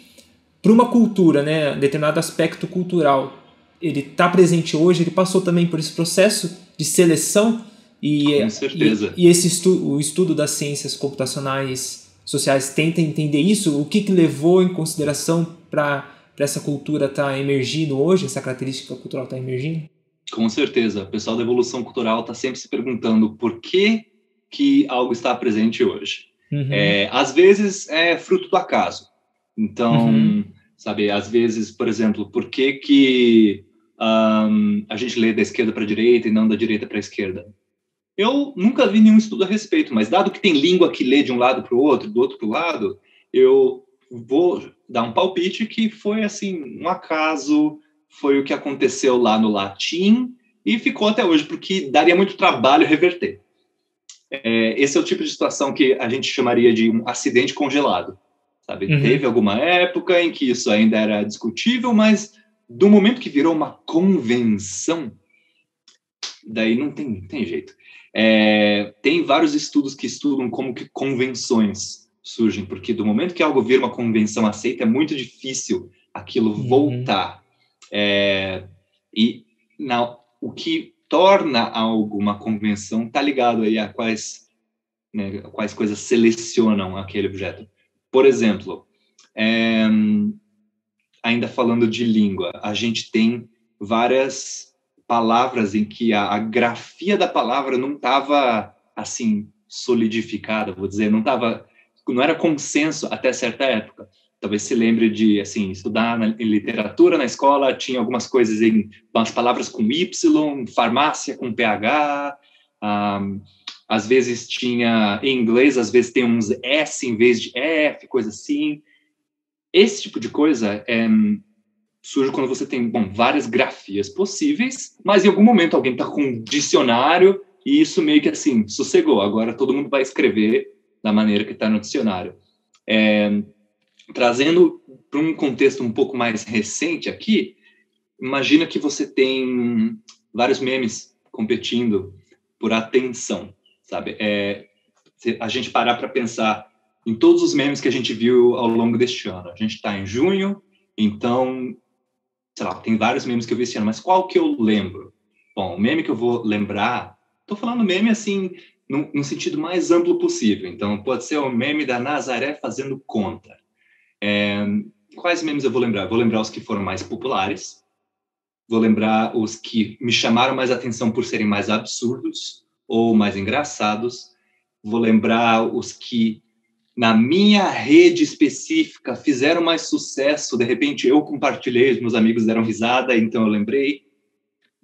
Para uma cultura, né, determinado aspecto cultural, ele está presente hoje, ele passou também por esse processo de seleção com certeza. E o estudo das ciências computacionais sociais tenta entender isso, o que levou em consideração para essa cultura estar emergindo hoje, essa característica cultural estar emergindo? Com certeza. O pessoal da evolução cultural está sempre se perguntando por que algo está presente hoje. Às vezes é fruto do acaso. Então, sabe, às vezes, por exemplo, por que a gente lê da esquerda para a direita e não da direita para a esquerda? Eu nunca vi nenhum estudo a respeito, mas dado que tem língua que lê de um lado para o outro, do outro para o lado, eu vou dar um palpite que foi, assim, um acaso, foi o que aconteceu lá no latim e ficou até hoje, porque daria muito trabalho reverter. Esse é o tipo de situação que a gente chamaria de um acidente congelado. Sabe? Teve alguma época em que isso ainda era discutível, mas do momento que virou uma convenção, daí não tem jeito. Tem vários estudos que estudam como que convenções surgem, porque do momento que algo vira uma convenção aceita, é muito difícil aquilo voltar. O que torna algo uma convenção está ligado aí a quais coisas selecionam aquele objeto. Por exemplo, ainda falando de língua, a gente tem várias palavras em que a grafia da palavra não estava, assim, solidificada, vou dizer, não era consenso até certa época. Talvez se lembre de, assim, estudar em literatura na escola, tinha algumas coisas em umas palavras com Y, farmácia com PH, às vezes tinha, em inglês, às vezes tem uns S em vez de F, coisa assim. Esse tipo de coisa surge quando você tem, várias grafias possíveis, mas em algum momento alguém está com um dicionário e isso meio que assim, sossegou. Agora todo mundo vai escrever da maneira que está no dicionário. Trazendo para um contexto um pouco mais recente aqui, imagina que você tem vários memes competindo por atenção. Sabe? Se a gente parar para pensar em todos os memes que a gente viu ao longo deste ano. A gente está em junho, então, sei lá, tem vários memes que eu vi esse ano, mas qual que eu lembro? Bom, o meme que eu vou lembrar, estou falando meme assim, num sentido mais amplo possível. Então, pode ser o meme da Nazaré fazendo conta. Quais memes eu vou lembrar? Vou lembrar os que foram mais populares, vou lembrar os que me chamaram mais atenção por serem mais absurdos ou mais engraçados, vou lembrar os que, na minha rede específica, fizeram mais sucesso, de repente eu compartilhei, os meus amigos deram risada, então eu lembrei.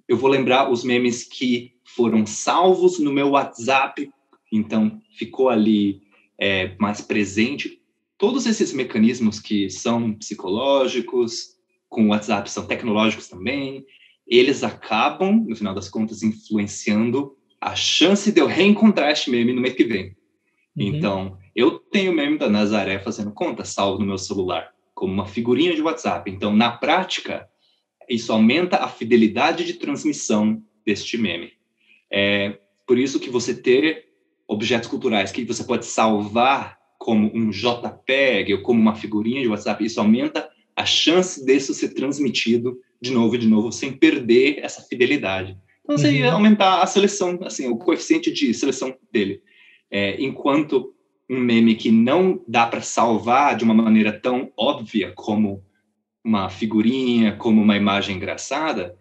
Eu vou lembrar os memes que foram salvos no meu WhatsApp, então ficou ali mais presente. Todos esses mecanismos que são psicológicos, com o WhatsApp são tecnológicos também, eles acabam, no final das contas, influenciando a chance de eu reencontrar este meme no mês que vem. Então, eu tenho o meme da Nazaré fazendo conta, salvo no meu celular, como uma figurinha de WhatsApp. Então, na prática, isso aumenta a fidelidade de transmissão deste meme. Por isso que você ter objetos culturais que você pode salvar como um JPEG ou como uma figurinha de WhatsApp, isso aumenta a chance disso ser transmitido de novo, sem perder essa fidelidade. Então, você ia aumentar a seleção, assim, o coeficiente de seleção dele. Enquanto um meme que não dá para salvar de uma maneira tão óbvia como uma figurinha, como uma imagem engraçada,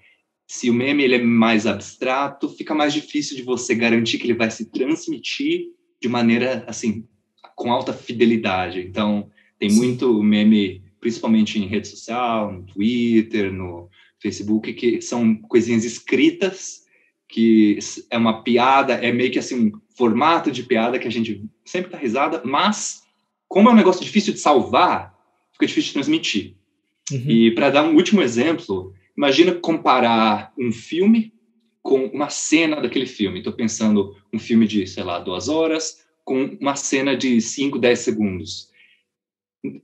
se o meme ele é mais abstrato, fica mais difícil de você garantir que ele vai se transmitir de maneira, assim, com alta fidelidade. Então, tem muito meme, principalmente em rede social, no Twitter, no Facebook, que são coisinhas escritas, que é uma piada, é meio que assim, um formato de piada que a gente sempre dá risada, mas, como é um negócio difícil de salvar, fica difícil de transmitir. E para dar um último exemplo, imagina comparar um filme com uma cena daquele filme. Estou pensando um filme de, 2 horas, com uma cena de 5, 10 segundos.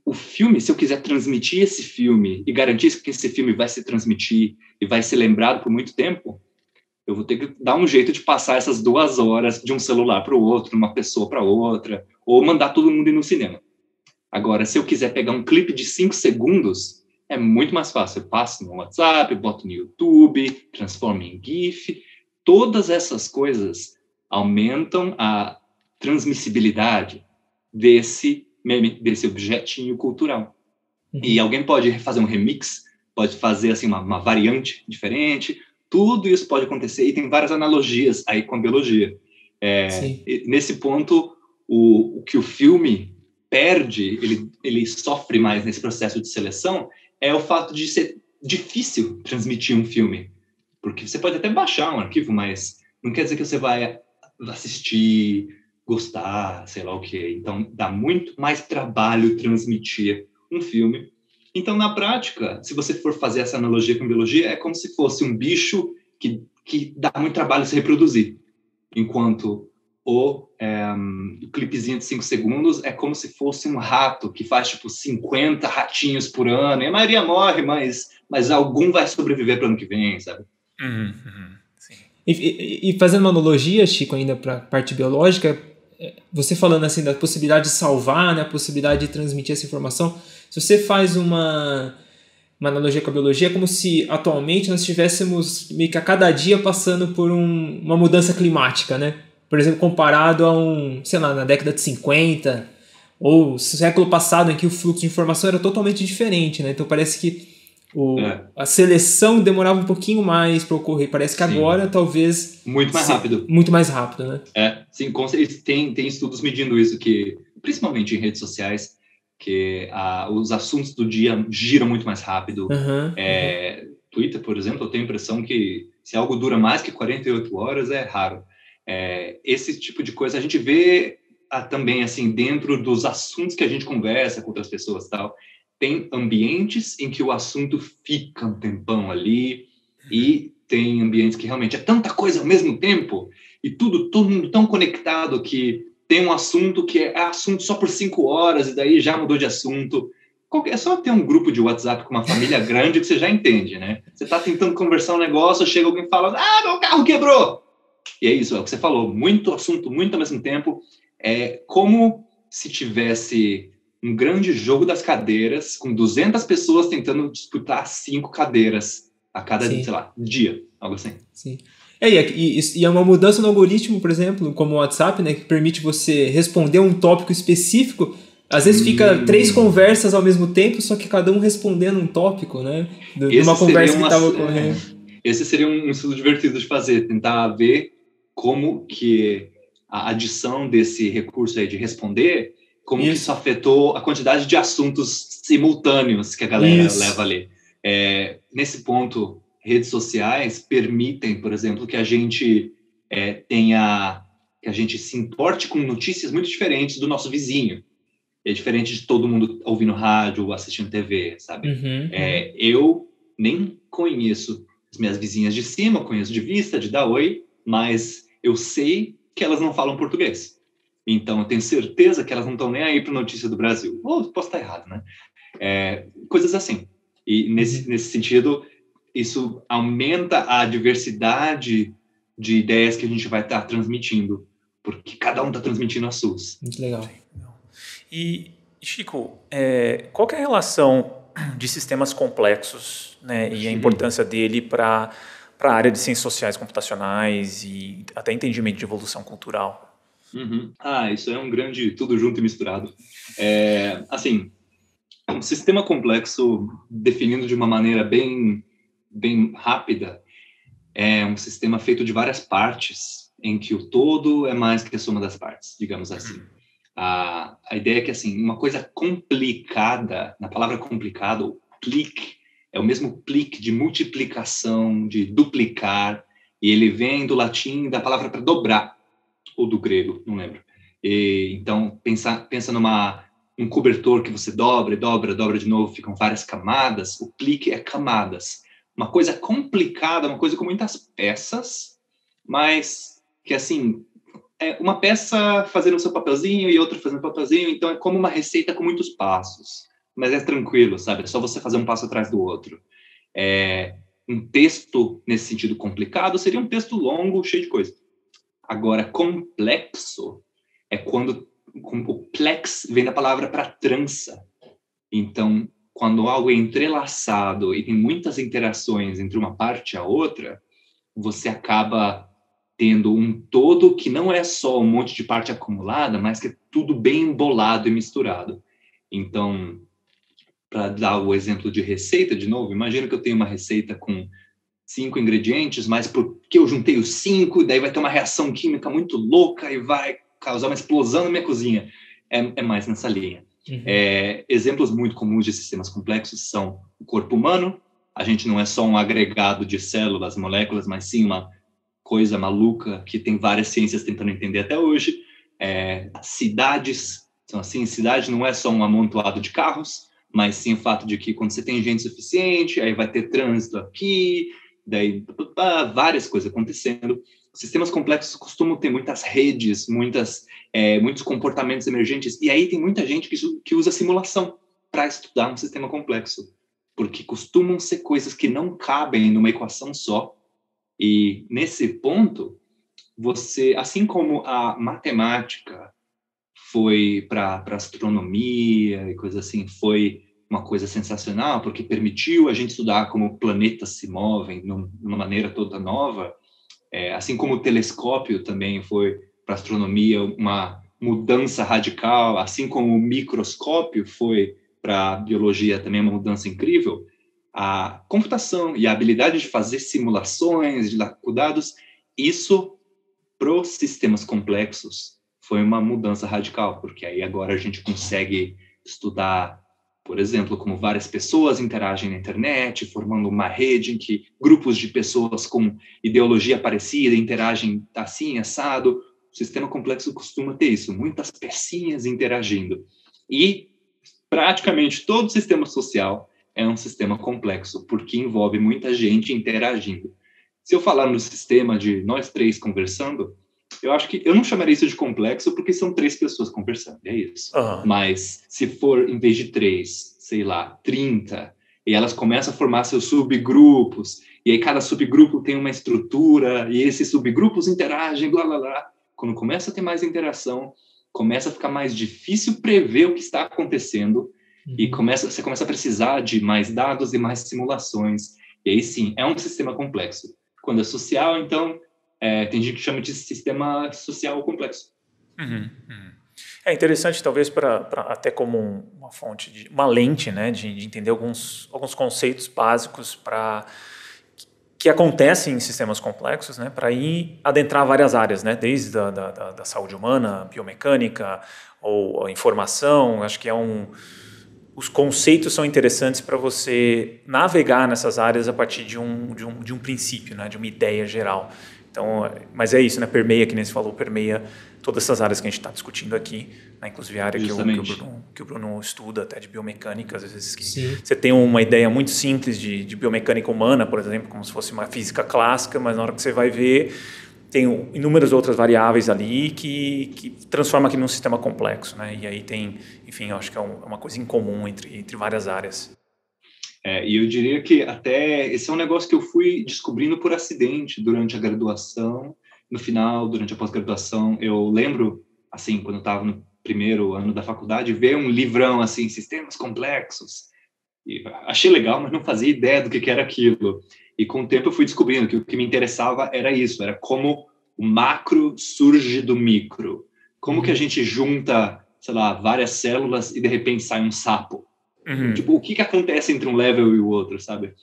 O filme, se eu quiser transmitir esse filme e garantir que esse filme vai se transmitir e vai ser lembrado por muito tempo, eu vou ter que dar um jeito de passar essas 2 horas de um celular para o outro, uma pessoa para outra, ou mandar todo mundo ir no cinema. Agora, se eu quiser pegar um clipe de 5 segundos, é muito mais fácil. Eu passo no WhatsApp, boto no YouTube, transformo em GIF. Todas essas coisas aumentam a transmissibilidade desse meme, desse objetinho cultural. E alguém pode fazer um remix, pode fazer assim, uma variante diferente. Tudo isso pode acontecer e tem várias analogias aí com a biologia. Nesse ponto, o que o filme perde, ele sofre mais nesse processo de seleção, é o fato de ser difícil transmitir um filme. Porque você pode até baixar um arquivo, mas não quer dizer que você vai assistir, gostar, sei lá o quê. Então, dá muito mais trabalho transmitir um filme. Então, na prática, se você for fazer essa analogia com biologia, é como se fosse um bicho que dá muito trabalho se reproduzir. Enquanto o clipezinho de 5 segundos é como se fosse um rato que faz, 50 ratinhos por ano. E a maioria morre, mas algum vai sobreviver para o ano que vem, sabe? Sim. E fazendo uma analogia, Chico, ainda para a parte biológica, você falando assim da possibilidade de salvar, né, a possibilidade de transmitir essa informação, se você faz uma analogia com a biologia, é como se atualmente nós estivéssemos meio que a cada dia passando por uma mudança climática, né? Por exemplo, comparado a na década de 50 ou século passado, em que o fluxo de informação era totalmente diferente, né? Então parece que a seleção demorava um pouquinho mais para ocorrer. Parece que agora talvez... Muito mais rápido. Muito mais rápido, né? Sim, tem estudos medindo isso, que principalmente em redes sociais, que os assuntos do dia giram muito mais rápido. Twitter, por exemplo, eu tenho a impressão que se algo dura mais que 48 horas, é raro. Esse tipo de coisa a gente vê também assim dentro dos assuntos que a gente conversa com outras pessoas, tal. Tem ambientes em que o assunto fica um tempão ali e tem ambientes que realmente é tanta coisa ao mesmo tempo e todo mundo tão conectado que tem um assunto que é assunto só por 5 horas e daí já mudou de assunto. É só ter um grupo de WhatsApp com uma família grande que você já entende, né? Você está tentando conversar um negócio, chega alguém falando, meu carro quebrou! E é isso, é o que você falou, muito assunto, muito ao mesmo tempo. É como se tivesse um grande jogo das cadeiras, com 200 pessoas tentando disputar 5 cadeiras a cada, dia, algo assim. Sim. E é uma mudança no algoritmo, por exemplo, como o WhatsApp, né, que permite você responder um tópico específico. Às vezes fica 3 conversas ao mesmo tempo, só que cada um respondendo um tópico, né? De uma conversa que estava ocorrendo. Esse seria um estudo divertido de fazer, tentar ver como que a adição desse recurso aí de responder, como que isso afetou a quantidade de assuntos simultâneos que a galera leva ali. Nesse ponto, redes sociais permitem, por exemplo, que a gente que a gente se importe com notícias muito diferentes do nosso vizinho. É diferente de todo mundo ouvindo rádio ou assistindo TV, sabe? Eu nem conheço as minhas vizinhas de cima, eu conheço de vista, de dar oi, mas eu sei que elas não falam português. Então, eu tenho certeza que elas não estão nem aí para notícia do Brasil. Ou posso estar errado, né? Coisas assim. E nesse sentido, isso aumenta a diversidade de ideias que a gente vai estar transmitindo, porque cada um está transmitindo as suas. Muito legal. E, Chico, qual que é a relação de sistemas complexos, né, e a importância dele para a área de ciências sociais computacionais e até entendimento de evolução cultural? Isso é um grande tudo junto e misturado. Assim, um sistema complexo, definindo de uma maneira bem rápida, é um sistema feito de várias partes, em que o todo é mais que a soma das partes, digamos assim. A ideia é que, assim, uma coisa complicada, na palavra complicado, o plique, é o mesmo plique de multiplicação, de duplicar, e ele vem do latim da palavra para dobrar, ou do grego, não lembro. Então, pensa num cobertor que você dobra de novo, ficam várias camadas, o plique é camadas. Uma coisa complicada, uma coisa com muitas peças, mas que, assim, uma peça fazendo o seu papelzinho e outra fazendo o papelzinho, então é como uma receita com muitos passos, mas é tranquilo, sabe? É só você fazer um passo atrás do outro. Um texto, nesse sentido complicado, seria um texto longo, cheio de coisa. Agora, complexo é quando o plex vem da palavra para trança. Então, quando algo é entrelaçado e tem muitas interações entre uma parte e a outra, você acaba tendo um todo que não é só um monte de parte acumulada, mas que é tudo bem embolado e misturado. Então, para dar o exemplo de receita, de novo, imagina que eu tenho uma receita com 5 ingredientes, mas porque eu juntei os 5, daí vai ter uma reação química muito louca e vai causar uma explosão na minha cozinha. É mais nessa linha. Exemplos muito comuns de sistemas complexos são o corpo humano. A gente não é só um agregado de células, moléculas, mas sim uma coisa maluca que tem várias ciências tentando entender até hoje. Cidades, então, assim, cidade não é só um amontoado de carros, mas sim o fato de que quando você tem gente suficiente, aí vai ter trânsito aqui, daí várias coisas acontecendo. Sistemas complexos costumam ter muitas redes, muitos comportamentos emergentes, e aí tem muita gente que usa simulação para estudar um sistema complexo, porque costumam ser coisas que não cabem numa equação só. E nesse ponto, você, assim como a matemática foi para astronomia e coisa assim, foi uma coisa sensacional, porque permitiu a gente estudar como planetas se movem de uma maneira toda nova, assim como o telescópio também foi para astronomia uma mudança radical, assim como o microscópio foi para a biologia também uma mudança incrível, a computação e a habilidade de fazer simulações, de lidar com dados, isso para os sistemas complexos foi uma mudança radical, porque aí agora a gente consegue estudar, por exemplo, como várias pessoas interagem na internet, formando uma rede em que grupos de pessoas com ideologia parecida interagem assim, assado. O sistema complexo costuma ter isso, muitas pecinhas interagindo. E praticamente todo sistema social é um sistema complexo, porque envolve muita gente interagindo. Se eu falar no sistema de nós 3 conversando, eu acho que eu não chamaria isso de complexo, porque são 3 pessoas conversando, é isso. Mas se for, em vez de 3, sei lá, 30, e elas começam a formar seus subgrupos, e aí cada subgrupo tem uma estrutura, e esses subgrupos interagem, blá, blá, blá. Quando começa a ter mais interação, começa a ficar mais difícil prever o que está acontecendo, e você começa a precisar de mais dados e mais simulações. E aí sim, é um sistema complexo. Quando é social, então, tem gente que chama de sistema social complexo. Uhum. É interessante, talvez, até como uma fonte, uma lente, né, de entender alguns conceitos básicos que acontecem em sistemas complexos, né, para ir adentrar várias áreas, né, desde da saúde humana, biomecânica ou a informação. Acho que os conceitos são interessantes para você navegar nessas áreas a partir de um princípio, né, de uma ideia geral. Então, mas é isso, né? Permeia, que nem você falou, permeia todas essas áreas que a gente está discutindo aqui, né? Inclusive a área que o Bruno estuda, até de biomecânica, às vezes que você tem uma ideia muito simples de biomecânica humana, por exemplo, como se fosse uma física clássica, mas na hora que você vai ver, tem inúmeras outras variáveis ali que transforma aquilo num sistema complexo, né? E aí tem, enfim, eu acho que é uma coisa em comum entre várias áreas. E eu diria que até esse é um negócio que eu fui descobrindo por acidente durante a graduação. No final, durante a pós-graduação, eu lembro, assim, quando eu estava no primeiro ano da faculdade, ver um livrão, assim, sistemas complexos. E achei legal, mas não fazia ideia do que era aquilo. E com o tempo eu fui descobrindo que o que me interessava era isso, era como o macro surge do micro. Como que a gente junta, sei lá, várias células e de repente sai um sapo. Tipo, o que acontece entre um level e o outro, sabe?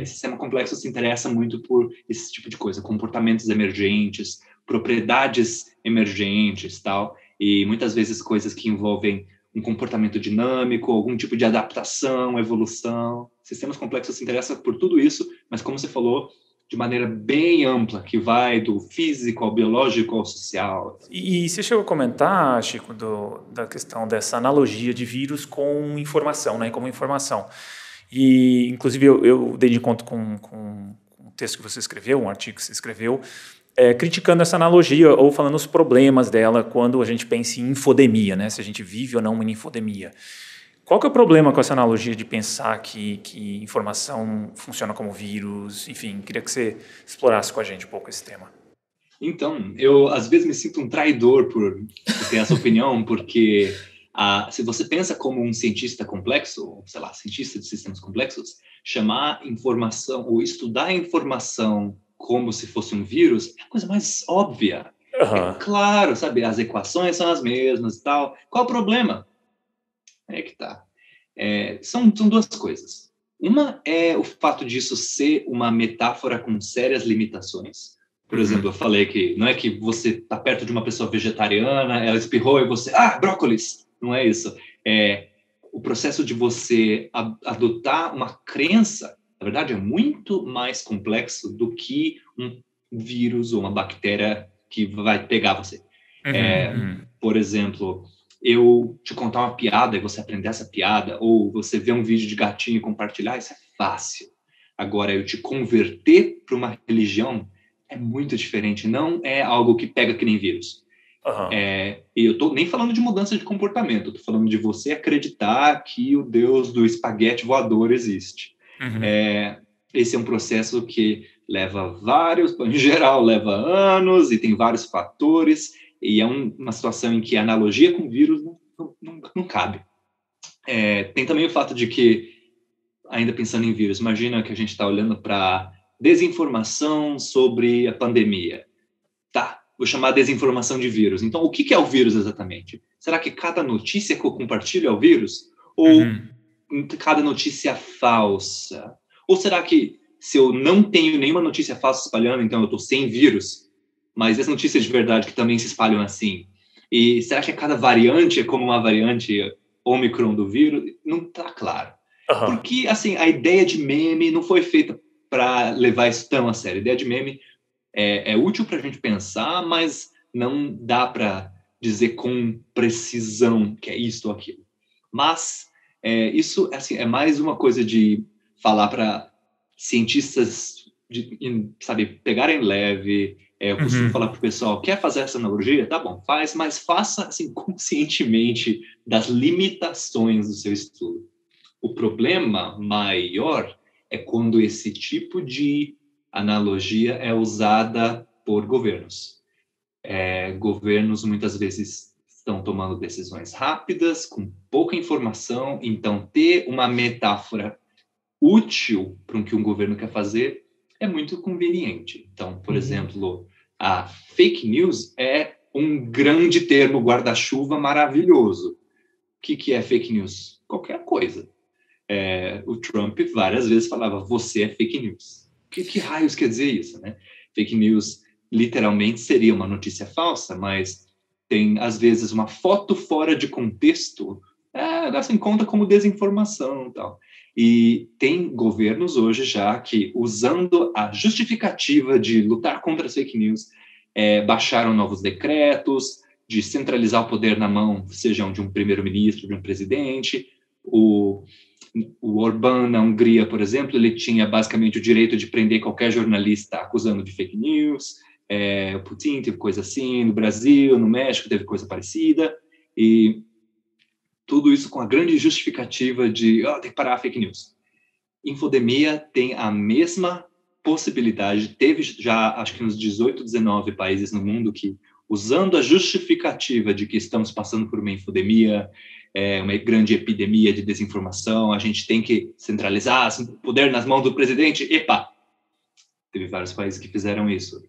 Esse sistema complexo se interessa muito por esse tipo de coisa, comportamentos emergentes, propriedades emergentes, tal, e muitas vezes coisas que envolvem um comportamento dinâmico, algum tipo de adaptação, evolução. Sistemas complexos se interessam por tudo isso, mas como você falou, de maneira bem ampla, que vai do físico ao biológico ao social. E você chegou a comentar, Chico, da questão dessa analogia de vírus com informação, né, como informação. E, inclusive, eu dei de conta com um texto que você escreveu, um artigo que você escreveu, criticando essa analogia ou falando os problemas dela quando a gente pensa em infodemia, né, se a gente vive ou não uma infodemia. Qual que é o problema com essa analogia de pensar que informação funciona como vírus? Enfim, queria que você explorasse com a gente um pouco esse tema. Então, eu às vezes me sinto um traidor por ter essa opinião, porque se você pensa como um cientista complexo, sei lá, cientista de sistemas complexos, chamar informação ou estudar informação como se fosse um vírus é a coisa mais óbvia. É claro, sabe, as equações são as mesmas e tal. Qual o problema? É que tá. São duas coisas. Uma é o fato disso ser uma metáfora com sérias limitações. Por exemplo, eu falei que não é que você está perto de uma pessoa vegetariana, ela espirrou e você, brócolis! Não é isso. O processo de você adotar uma crença, na verdade, é muito mais complexo do que um vírus ou uma bactéria que vai pegar você. Por exemplo, eu te contar uma piada e você aprender essa piada, ou você ver um vídeo de gatinho e compartilhar, isso é fácil. Agora, eu te converter para uma religião é muito diferente. Não é algo que pega que nem vírus. E eu tô nem falando de mudança de comportamento, eu tô falando de você acreditar que o Deus do espaguete voador existe. Esse é um processo que leva em geral, leva anos e tem vários fatores, e é uma situação em que a analogia com o vírus não cabe. Tem também o fato de que, ainda pensando em vírus, imagina que a gente está olhando para desinformação sobre a pandemia. Tá, vou chamar desinformação de vírus. Então, o que é o vírus exatamente? Será que cada notícia que eu compartilho é o vírus? Ou cada notícia falsa? Ou será que se eu não tenho nenhuma notícia falsa espalhando, então eu estou sem vírus? Mas as notícias de verdade que também se espalham assim. E será que cada variante é como uma variante Ômicron do vírus? Não está claro. Porque, assim, a ideia de meme não foi feita para levar isso tão a sério. A ideia de meme é útil para a gente pensar, mas não dá para dizer com precisão que é isto ou aquilo. Mas isso assim, é mais uma coisa de falar para cientistas, sabe, pegarem leve. Eu costumo falar para o pessoal, quer fazer essa analogia? Tá bom, faz, mas faça assim, conscientemente das limitações do seu estudo. O problema maior é quando esse tipo de analogia é usada por governos. Governos muitas vezes estão tomando decisões rápidas, com pouca informação, então ter uma metáfora útil para o que um governo quer fazer é muito conveniente. Então, por exemplo, A fake news é um grande termo guarda-chuva maravilhoso. O que é fake news? Qualquer coisa. O Trump várias vezes falava, você é fake news. Que raios quer dizer isso, né? Fake news literalmente seria uma notícia falsa, mas tem, às vezes, uma foto fora de contexto, dá-se em conta como desinformação e tal. E tem governos hoje já que, usando a justificativa de lutar contra as fake news, baixaram novos decretos, de centralizar o poder na mão, seja de um primeiro-ministro, de um presidente. O Orbán, na Hungria, por exemplo, ele tinha basicamente o direito de prender qualquer jornalista acusando de fake news. O Putin teve coisa assim, no Brasil, no México teve coisa parecida, e tudo isso com a grande justificativa de tem que parar a fake news. Infodemia tem a mesma possibilidade, teve já acho que uns 18, 19 países no mundo que, usando a justificativa de que estamos passando por uma infodemia, uma grande epidemia de desinformação, a gente tem que centralizar o poder nas mãos do presidente. Teve vários países que fizeram isso.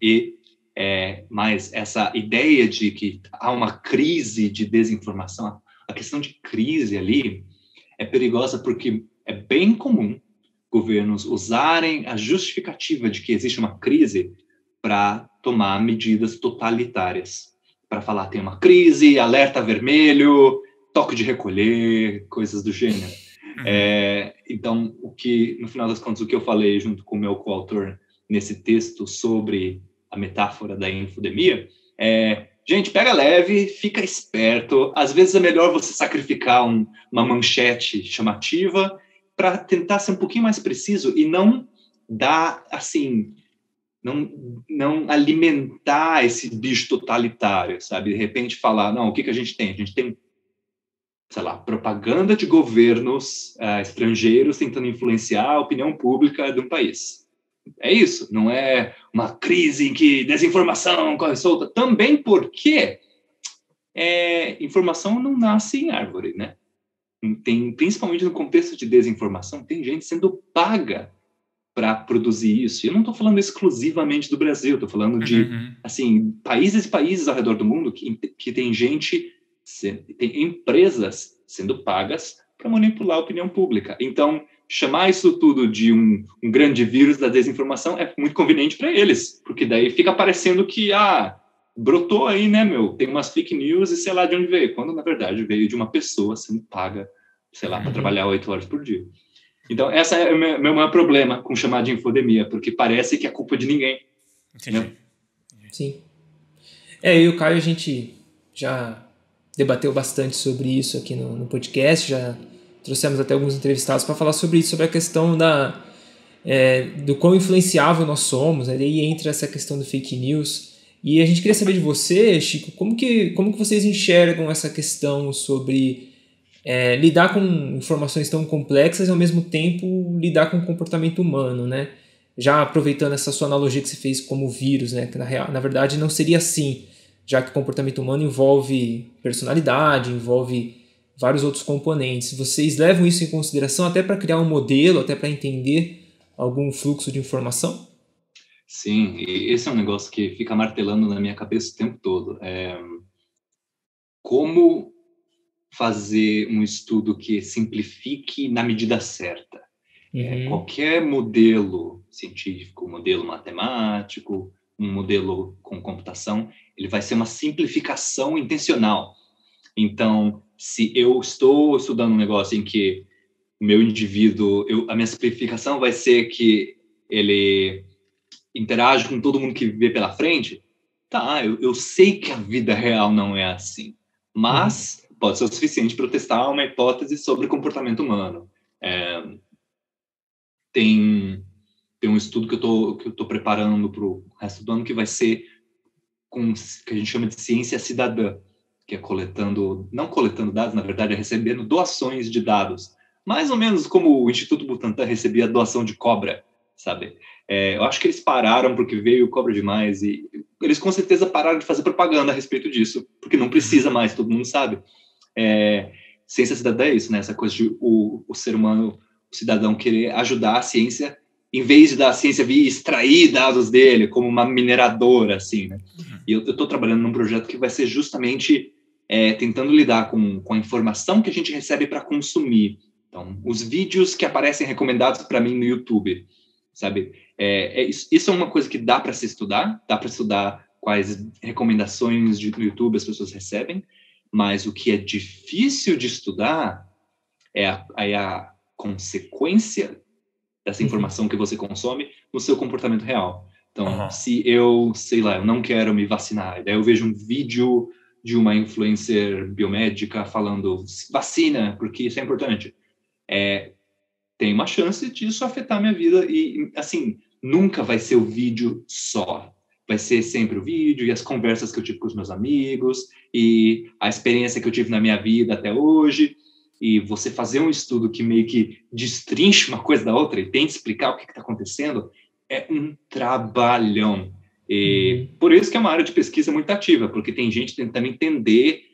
Mas essa ideia de que há uma crise de desinformação, a questão de crise ali é perigosa porque é bem comum governos usarem a justificativa de que existe uma crise para tomar medidas totalitárias, para falar tem uma crise, alerta vermelho, toque de recolher, coisas do gênero. Então, no final das contas, o que eu falei junto com o meu coautor nesse texto sobre a metáfora da infodemia gente, pega leve, fica esperto. Às vezes é melhor você sacrificar uma manchete chamativa para tentar ser um pouquinho mais preciso e não dar, assim, não alimentar esse bicho totalitário, sabe? De repente falar, não, o que a gente tem? A gente tem, sei lá, propaganda de governos estrangeiros tentando influenciar a opinião pública de um país. É isso, não é uma crise em que desinformação corre solta. Também porque informação não nasce em árvore, né? Principalmente no contexto de desinformação, tem gente sendo paga para produzir isso. E eu não estou falando exclusivamente do Brasil, estou falando de assim, países e países ao redor do mundo que tem gente, tem empresas sendo pagas para manipular a opinião pública. Então, chamar isso tudo de um grande vírus da desinformação é muito conveniente para eles, porque daí fica parecendo que, brotou aí, né, tem umas fake news e sei lá de onde veio, quando, na verdade, veio de uma pessoa sendo paga, sei lá, para trabalhar 8 horas por dia. Então, esse é o meu maior problema com chamar de infodemia, porque parece que é culpa de ninguém. Entendi. Sim. Eu e o Caio, a gente já debateu bastante sobre isso aqui no podcast, já trouxemos até alguns entrevistados para falar sobre isso, sobre a questão do quão influenciável nós somos, né? Daí entra essa questão do fake news. E a gente queria saber de você, Chico, como que vocês enxergam essa questão sobre lidar com informações tão complexas e, ao mesmo tempo, lidar com o comportamento humano, né? Já aproveitando essa sua analogia que você fez como vírus, né? Que na verdade não seria assim, já que o comportamento humano envolve personalidade, envolve vários outros componentes. Vocês levam isso em consideração até para criar um modelo, até para entender algum fluxo de informação? Sim, e esse é um negócio que fica martelando na minha cabeça o tempo todo. Como fazer um estudo que simplifique na medida certa? Qualquer modelo científico, modelo matemático, um modelo com computação, ele vai ser uma simplificação intencional. Então, se eu estou estudando um negócio em que o meu indivíduo, a minha simplificação vai ser que ele interage com todo mundo que vê pela frente, eu sei que a vida real não é assim, mas pode ser o suficiente para eu testar uma hipótese sobre comportamento humano. Tem um estudo que eu estou preparando para o resto do ano que vai ser que a gente chama de ciência cidadã, que é não coletando dados, na verdade é recebendo doações de dados, mais ou menos como o Instituto Butantan recebia doação de cobra, sabe? Eu acho que eles pararam porque veio cobra demais e eles com certeza pararam de fazer propaganda a respeito disso, porque não precisa mais, todo mundo sabe. Ciência cidadã é isso, né? Essa coisa de o ser humano, o cidadão querer ajudar a ciência em vez da ciência vir extrair dados dele como uma mineradora, assim, né? E eu estou trabalhando num projeto que vai ser justamente tentando lidar com a informação que a gente recebe para consumir. Então, os vídeos que aparecem recomendados para mim no YouTube, sabe? Isso é uma coisa que dá para se estudar, dá para estudar quais recomendações do YouTube as pessoas recebem, mas o que é difícil de estudar é a consequência dessa informação que você consome no seu comportamento real. Então, se eu, sei lá, eu não quero me vacinar, daí eu vejo um vídeo de uma influencer biomédica falando vacina, porque isso é importante. Tem uma chance disso afetar minha vida e, assim, nunca vai ser o vídeo só. Vai ser sempre o vídeo e as conversas que eu tive com os meus amigos e a experiência que eu tive na minha vida até hoje. E você fazer um estudo que meio que destrinche uma coisa da outra e tenta explicar o que está acontecendo é um trabalhão. E por isso que é uma área de pesquisa muito ativa, porque tem gente tentando entender,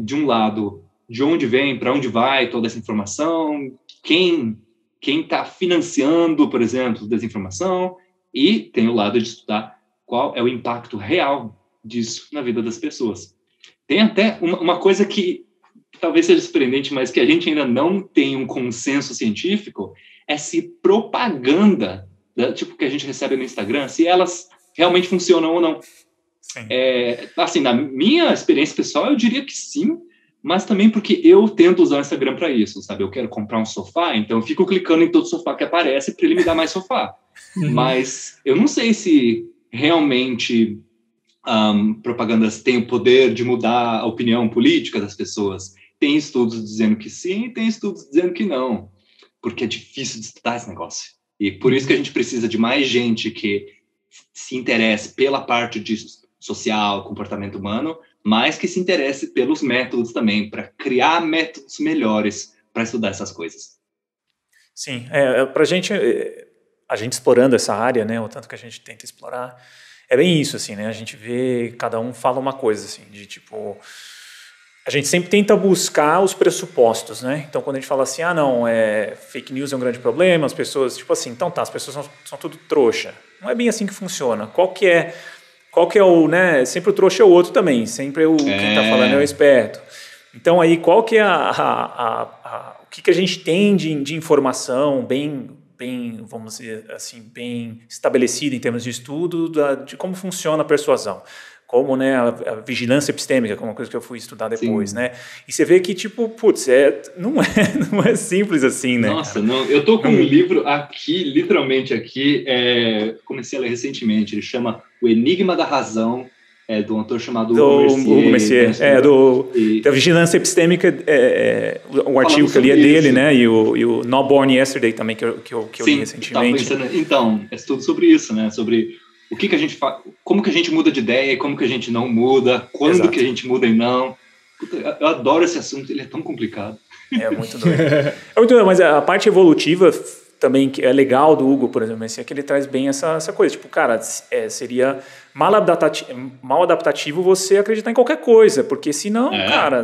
de um lado, de onde vem, para onde vai toda essa informação, quem está financiando, por exemplo, desinformação, e tem o lado de estudar qual é o impacto real disso na vida das pessoas. Tem até uma coisa que talvez seja surpreendente, mas que a gente ainda não tem um consenso científico, é se propaganda, tipo, que a gente recebe no Instagram, se elas realmente funcionam ou não. Assim, na minha experiência pessoal, eu diria que sim, mas também porque eu tento usar o Instagram para isso, sabe? Eu quero comprar um sofá, então eu fico clicando em todo sofá que aparece para ele me dar mais sofá. Mas eu não sei se realmente propagandas têm o poder de mudar a opinião política das pessoas. Tem estudos dizendo que sim, tem estudos dizendo que não, porque é difícil de estudar esse negócio. E por isso que a gente precisa de mais gente que se interesse pela parte de social, comportamento humano, mas que se interesse pelos métodos também, para criar métodos melhores para estudar essas coisas. Sim, para a gente explorando essa área, né, o tanto que a gente tenta explorar, é bem isso, assim, né, a gente vê, cada um fala uma coisa, assim, de tipo, a gente sempre tenta buscar os pressupostos, né, então quando a gente fala assim, não, fake news é um grande problema, as pessoas, tipo assim, então tá, as pessoas são tudo trouxa, não é bem assim que funciona, qual que é o, né, sempre o trouxa é o outro também, sempre quem tá falando é o esperto, então aí qual que é o que a gente tem de informação bem, vamos dizer assim, bem estabelecida em termos de estudo de como funciona a persuasão, como, né, a vigilância epistêmica, como uma coisa que eu fui estudar depois, né? E você vê que, tipo, putz, não é simples assim, né? Nossa, cara? Não, eu tô com um livro aqui, literalmente aqui, comecei a ler recentemente, ele chama O Enigma da Razão, do autor chamado Hugo Mercier, da vigilância epistêmica, o artigo que eu li é dele, isso, né? E o Not Born Yesterday também, que eu li recentemente. Então, é tudo sobre isso, né? Sobre o que a gente faz, como que a gente muda de ideia, como que a gente não muda, quando Exato. Que a gente muda e não. Puta, eu adoro esse assunto, ele é tão complicado. É muito doido. Mas a parte evolutiva também, que é legal do Hugo, por exemplo, é que ele traz bem essa coisa. Tipo, cara, seria mal adaptativo você acreditar em qualquer coisa, porque senão, cara,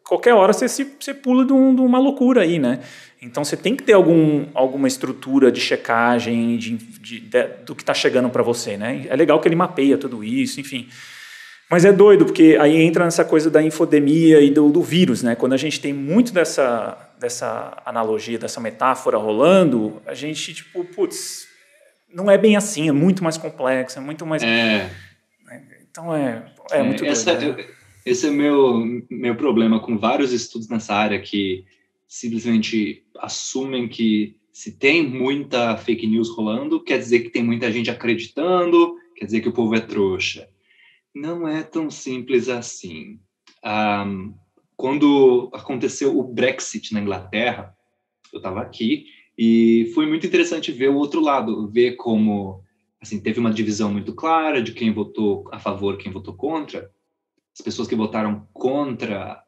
qualquer hora você pula de uma loucura aí, né? Então você tem que ter alguma estrutura de checagem do que está chegando para você, né? É legal que ele mapeia tudo isso, enfim. Mas é doido, porque aí entra nessa coisa da infodemia e do vírus, né? Quando a gente tem muito dessa analogia, dessa metáfora rolando, a gente, tipo, putz, não é bem assim, é muito mais complexo, é muito mais... Então é muito doido. Né? Esse é o meu problema com vários estudos nessa área que simplesmente assumem que se tem muita fake news rolando, quer dizer que tem muita gente acreditando, quer dizer que o povo é trouxa. Não é tão simples assim. Quando aconteceu o Brexit na Inglaterra, eu estava aqui e foi muito interessante ver o outro lado, ver como assim, teve uma divisão muito clara de quem votou a favor, quem votou contra. As pessoas que votaram contra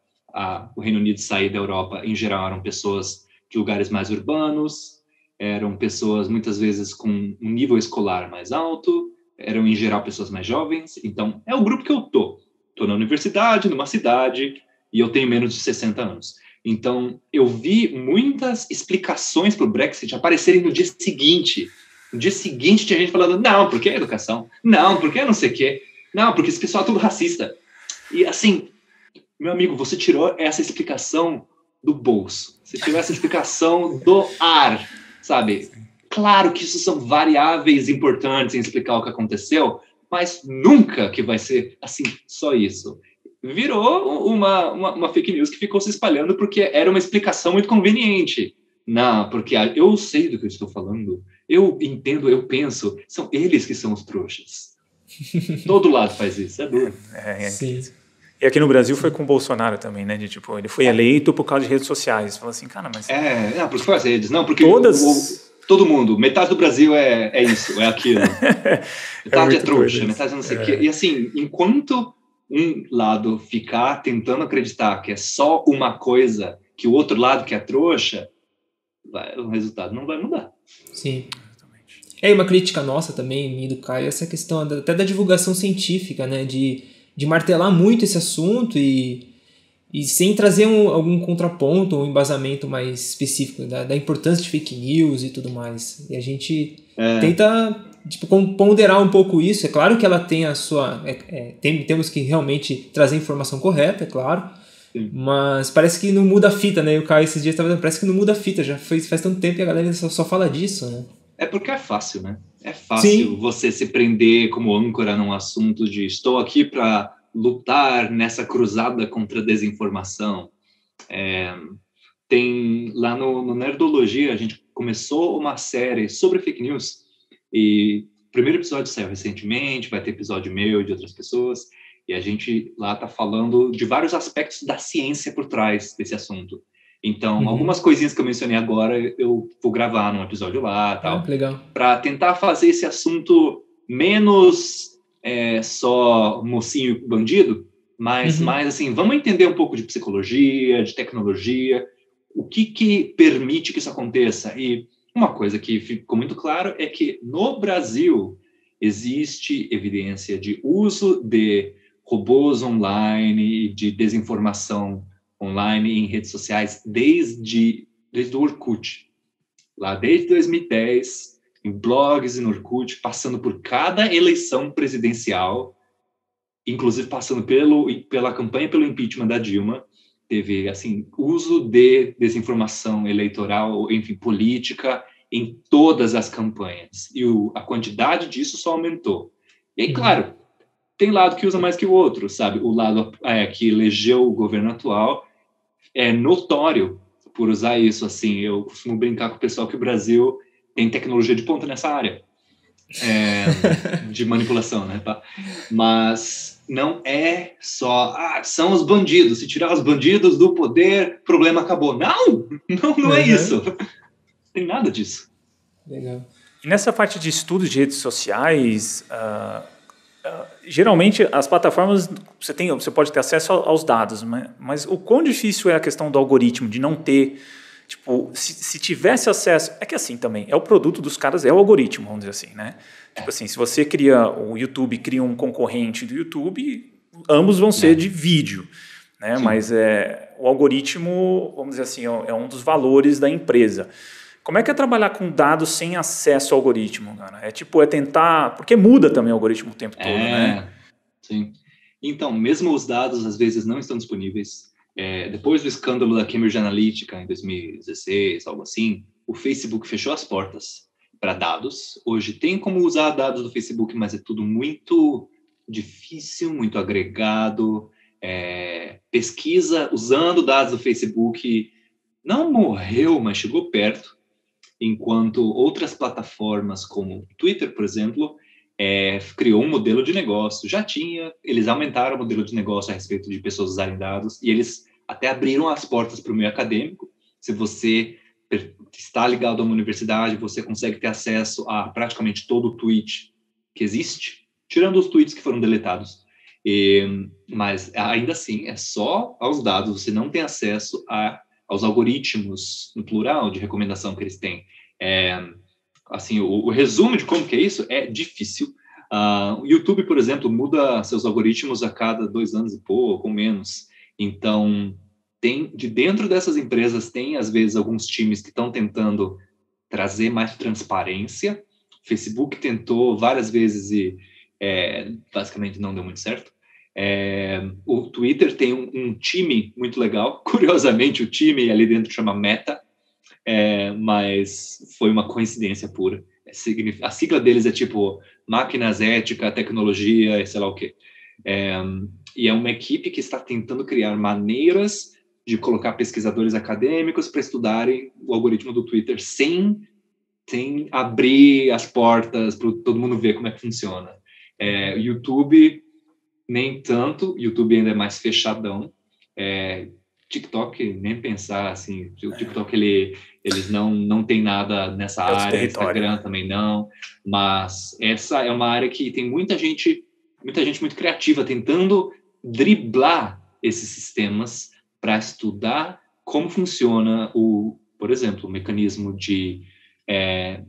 o Reino Unido sair da Europa, em geral, eram pessoas de lugares mais urbanos, eram pessoas, muitas vezes, com um nível escolar mais alto, eram, em geral, pessoas mais jovens. Então, é o grupo que eu tô. Tô na universidade, numa cidade, e eu tenho menos de 60 anos. Então, eu vi muitas explicações para o Brexit aparecerem no dia seguinte. No dia seguinte tinha gente falando, não, porque é educação, não, porque é não sei o quê, não, porque esse pessoal é tudo racista. E assim, meu amigo, você tirou essa explicação do bolso, você tirou essa explicação do ar, sabe? Claro que isso são variáveis importantes em explicar o que aconteceu, mas nunca que vai ser assim, só isso. Virou uma fake news que ficou se espalhando porque era uma explicação muito conveniente. Não, porque eu sei do que eu estou falando, eu entendo, eu penso, são eles que são os trouxas. Todo lado faz isso, é duro. Sim. E aqui no Brasil foi com o Bolsonaro também, né? De, tipo, ele foi eleito por causa de redes sociais. Falou assim, cara, mas... Não, porque foi as redes, não, porque todo mundo, metade do Brasil é isso, é aquilo. Metade é trouxa, metade não sei o quê. E assim, enquanto um lado ficar tentando acreditar que é só uma coisa, que o outro lado que é trouxa, o resultado não vai mudar. Sim. É uma crítica nossa também, do Caio, essa questão até da divulgação científica, né? De martelar muito esse assunto e sem trazer algum contraponto ou embasamento mais específico da importância de fake news e tudo mais. E a gente tenta ponderar um pouco isso. É claro que ela tem a sua... temos que realmente trazer a informação correta, é claro. Sim. Mas parece que não muda a fita, né? O Caio esses dias estava dizendo, parece que não muda a fita. Já faz tanto tempo que a galera só fala disso, né? É porque é fácil, né? É fácil Sim. você se prender como âncora num assunto de estou aqui para lutar nessa cruzada contra a desinformação. Tem lá no Nerdologia, a gente começou uma série sobre fake news e o primeiro episódio saiu recentemente, vai ter episódio meu e de outras pessoas, e a gente lá está falando de vários aspectos da ciência por trás desse assunto. Então, algumas coisinhas que eu mencionei agora, eu vou gravar num episódio lá, tal, para tentar fazer esse assunto menos só mocinho e bandido, mas mais assim, vamos entender um pouco de psicologia, de tecnologia, o que permite que isso aconteça. E uma coisa que ficou muito claro é que no Brasil existe evidência de uso de robôs online e de desinformação online em redes sociais desde o Orkut. Lá desde 2010, em blogs e no Orkut, passando por cada eleição presidencial, inclusive passando pela campanha pelo impeachment da Dilma, teve assim, uso de desinformação eleitoral, enfim, política, em todas as campanhas. E a quantidade disso só aumentou. E aí, claro, tem lado que usa mais que o outro, sabe? O lado que elegeu o governo atual é notório por usar isso. Assim, eu costumo brincar com o pessoal que o Brasil tem tecnologia de ponta nessa área de manipulação, né? Tá? Mas não é só são os bandidos, se tirar os bandidos do poder, problema acabou. Não é isso. Não tem nada disso. Legal. E nessa parte de estudos de redes sociais, geralmente as plataformas você pode ter acesso aos dados, mas o quão difícil é a questão do algoritmo, de não ter, tipo, se tivesse acesso, é que assim também, é o produto dos caras, é o algoritmo, vamos dizer assim, né? Tipo assim, se você o YouTube cria um concorrente do YouTube, ambos vão ser de vídeo, né? Mas o algoritmo, vamos dizer assim, é um dos valores da empresa. Como é que é trabalhar com dados sem acesso ao algoritmo, cara? É tentar... Porque muda também o algoritmo o tempo todo, né? Sim. Então, mesmo os dados, às vezes, não estão disponíveis. Depois do escândalo da Cambridge Analytica, em 2016, algo assim, o Facebook fechou as portas para dados. Hoje tem como usar dados do Facebook, mas é tudo muito difícil, muito agregado. Pesquisa usando dados do Facebook não morreu, mas chegou perto. Enquanto outras plataformas, como o Twitter, por exemplo, criou um modelo de negócio. Eles aumentaram o modelo de negócio a respeito de pessoas usarem dados, e eles até abriram as portas para o meio acadêmico. Se você está ligado a uma universidade, você consegue ter acesso a praticamente todo o tweet que existe, tirando os tweets que foram deletados. Mas, ainda assim, é só aos dados, você não tem acesso aos algoritmos, no plural, de recomendação que eles têm. Assim, o resumo de como que é isso é difícil. O YouTube, por exemplo, muda seus algoritmos a cada 2 anos e pouco, ou menos. Então, de dentro dessas empresas tem, às vezes, alguns times que estão tentando trazer mais transparência. O Facebook tentou várias vezes e basicamente não deu muito certo. O Twitter tem um time muito legal. Curiosamente, o time ali dentro chama Meta, mas foi uma coincidência pura. A sigla deles é tipo máquinas, ética, tecnologia, sei lá o quê. E é uma equipe que está tentando criar maneiras de colocar pesquisadores acadêmicos para estudarem o algoritmo do Twitter sem abrir as portas para todo mundo ver como é que funciona. YouTube, nem tanto. YouTube ainda é mais fechadão. TikTok, nem pensar, assim. O TikTok, eles não tem nada nessa área. Instagram também não. Mas essa é uma área que tem muita gente muito criativa tentando driblar esses sistemas para estudar como funciona por exemplo, o mecanismo de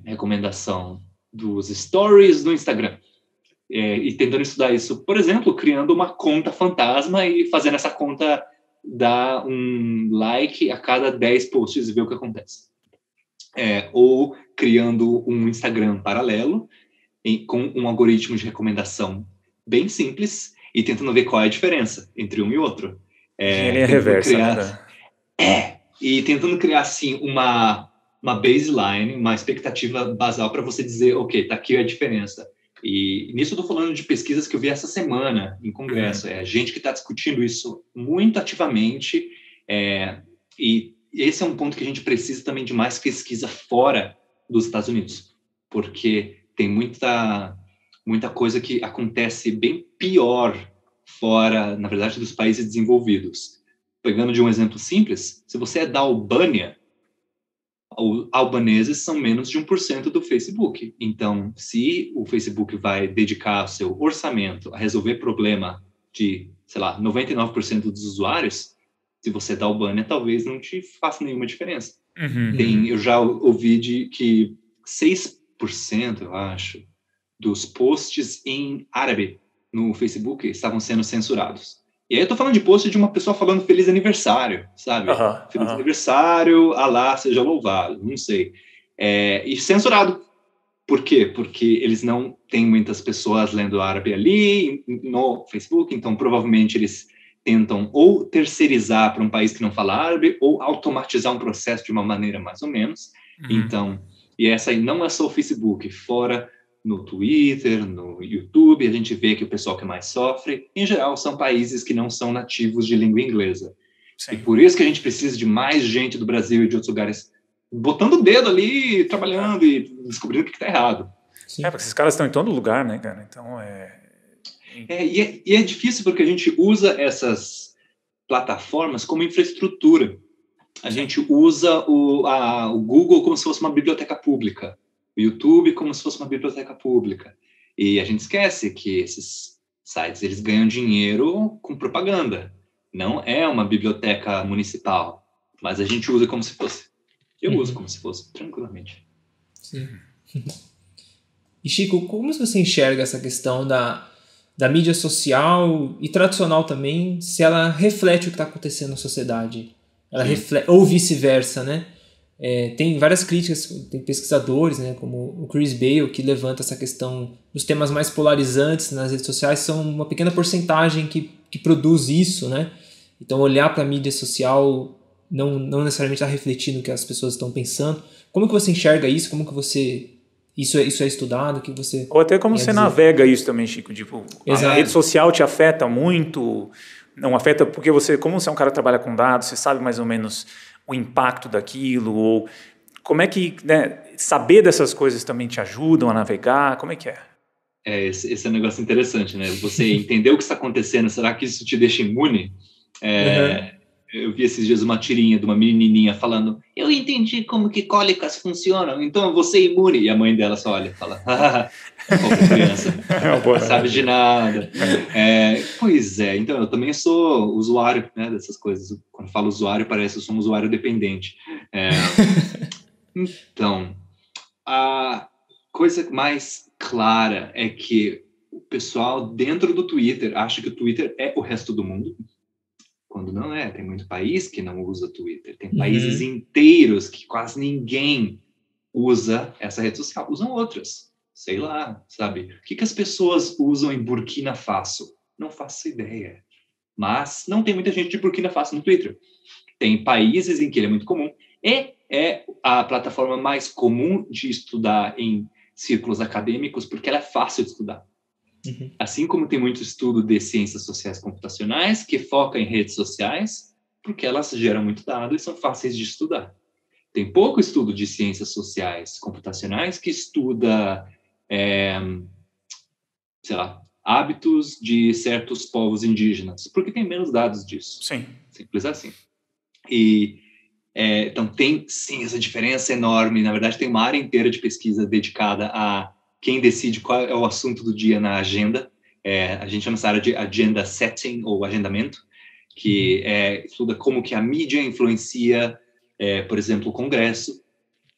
recomendação dos stories do Instagram. E tentando estudar isso, por exemplo, criando uma conta fantasma e fazendo essa conta dar um like a cada 10 posts e ver o que acontece. Ou criando um Instagram paralelo com um algoritmo de recomendação bem simples e tentando ver qual é a diferença entre um e outro. Engenharia reversa, né? E tentando criar, assim, uma baseline, uma expectativa basal para você dizer, ok, tá aqui a diferença. E nisso eu estou falando de pesquisas que eu vi essa semana em congresso. Gente que está discutindo isso muito ativamente. E esse é um ponto que a gente precisa também de mais pesquisa fora dos Estados Unidos, porque tem muita coisa que acontece bem pior fora, na verdade, dos países desenvolvidos. Pegando de um exemplo simples, se você é da Albânia, os albaneses são menos de 1% do Facebook. Então, se o Facebook vai dedicar o seu orçamento a resolver problema de, sei lá, 99% dos usuários, se você é da Albânia, talvez não te faça nenhuma diferença. Eu já ouvi que 6%, eu acho, dos posts em árabe no Facebook estavam sendo censurados. E aí eu tô falando de post de uma pessoa falando feliz aniversário, sabe? Feliz aniversário, Alá seja louvado, não sei. E censurado. Por quê? Porque eles não têm muitas pessoas lendo árabe ali no Facebook, então provavelmente eles tentam ou terceirizar para um país que não fala árabe ou automatizar um processo de uma maneira mais ou menos. Então, e essa aí não é só o Facebook, fora no Twitter, no YouTube, a gente vê que o pessoal que mais sofre, em geral, são países que não são nativos de língua inglesa. Sim. E por isso que a gente precisa de mais gente do Brasil e de outros lugares botando o dedo ali, trabalhando e descobrindo o que está errado. Porque esses caras estão em todo lugar, né, cara? Então, E é difícil porque a gente usa essas plataformas como infraestrutura. A gente usa o Google como se fosse uma biblioteca pública. O YouTube como se fosse uma biblioteca pública. E a gente esquece que esses sites, eles ganham dinheiro com propaganda. Não é uma biblioteca municipal, mas a gente usa como se fosse. Eu uso como se fosse, tranquilamente. Sim. E Chico, como você enxerga essa questão da mídia social e tradicional também, se ela reflete o que está acontecendo na sociedade? Ela reflete, ou vice-versa, né? Tem várias críticas, tem pesquisadores, né, como o Chris Bale, que levanta essa questão dos temas mais polarizantes nas redes sociais, são uma pequena porcentagem que produz isso, né? Então olhar para a mídia social não necessariamente está refletindo o que as pessoas estão pensando. Como que você enxerga isso? Como que você... Isso é estudado? Que você ou até como você navega isso também, Chico? Tipo, a rede social te afeta muito? Não afeta porque como você é um cara que trabalha com dados, você sabe mais ou menos o impacto daquilo, ou como é que, né, saber dessas coisas também te ajudam a navegar, como é que é? Esse é um negócio interessante, né? Você entender o que está acontecendo, será que isso te deixa imune? Eu vi esses dias uma tirinha de uma menininha falando, eu entendi como que cólicas funcionam, então eu vou ser imune. E a mãe dela só olha e fala, qualquer criança, não sabe de nada. Pois é, então eu também sou usuário, né, dessas coisas. Quando falo usuário, parece que eu sou um usuário dependente. Então, a coisa mais clara é que o pessoal dentro do Twitter acha que o Twitter é o resto do mundo, quando não é. Tem muito país que não usa Twitter. Tem países inteiros que quase ninguém usa essa rede social. Usam outras. Sei lá, sabe? O que as pessoas usam em Burkina Faso? Não faço ideia. Mas não tem muita gente de Burkina Faso no Twitter. Tem países em que ele é muito comum. E é a plataforma mais comum de estudar em círculos acadêmicos, porque ela é fácil de estudar. Assim como tem muito estudo de ciências sociais computacionais, que foca em redes sociais, porque elas geram muito dado e são fáceis de estudar. Tem pouco estudo de ciências sociais computacionais que estuda, sei lá, hábitos de certos povos indígenas, porque tem menos dados disso. Sim. Simples assim. E, então, tem, sim, essa diferença enorme. Na verdade, tem uma área inteira de pesquisa dedicada a quem decide qual é o assunto do dia na agenda. A gente chama essa área de agenda setting, ou agendamento, que estuda como que a mídia influencia, por exemplo, o Congresso,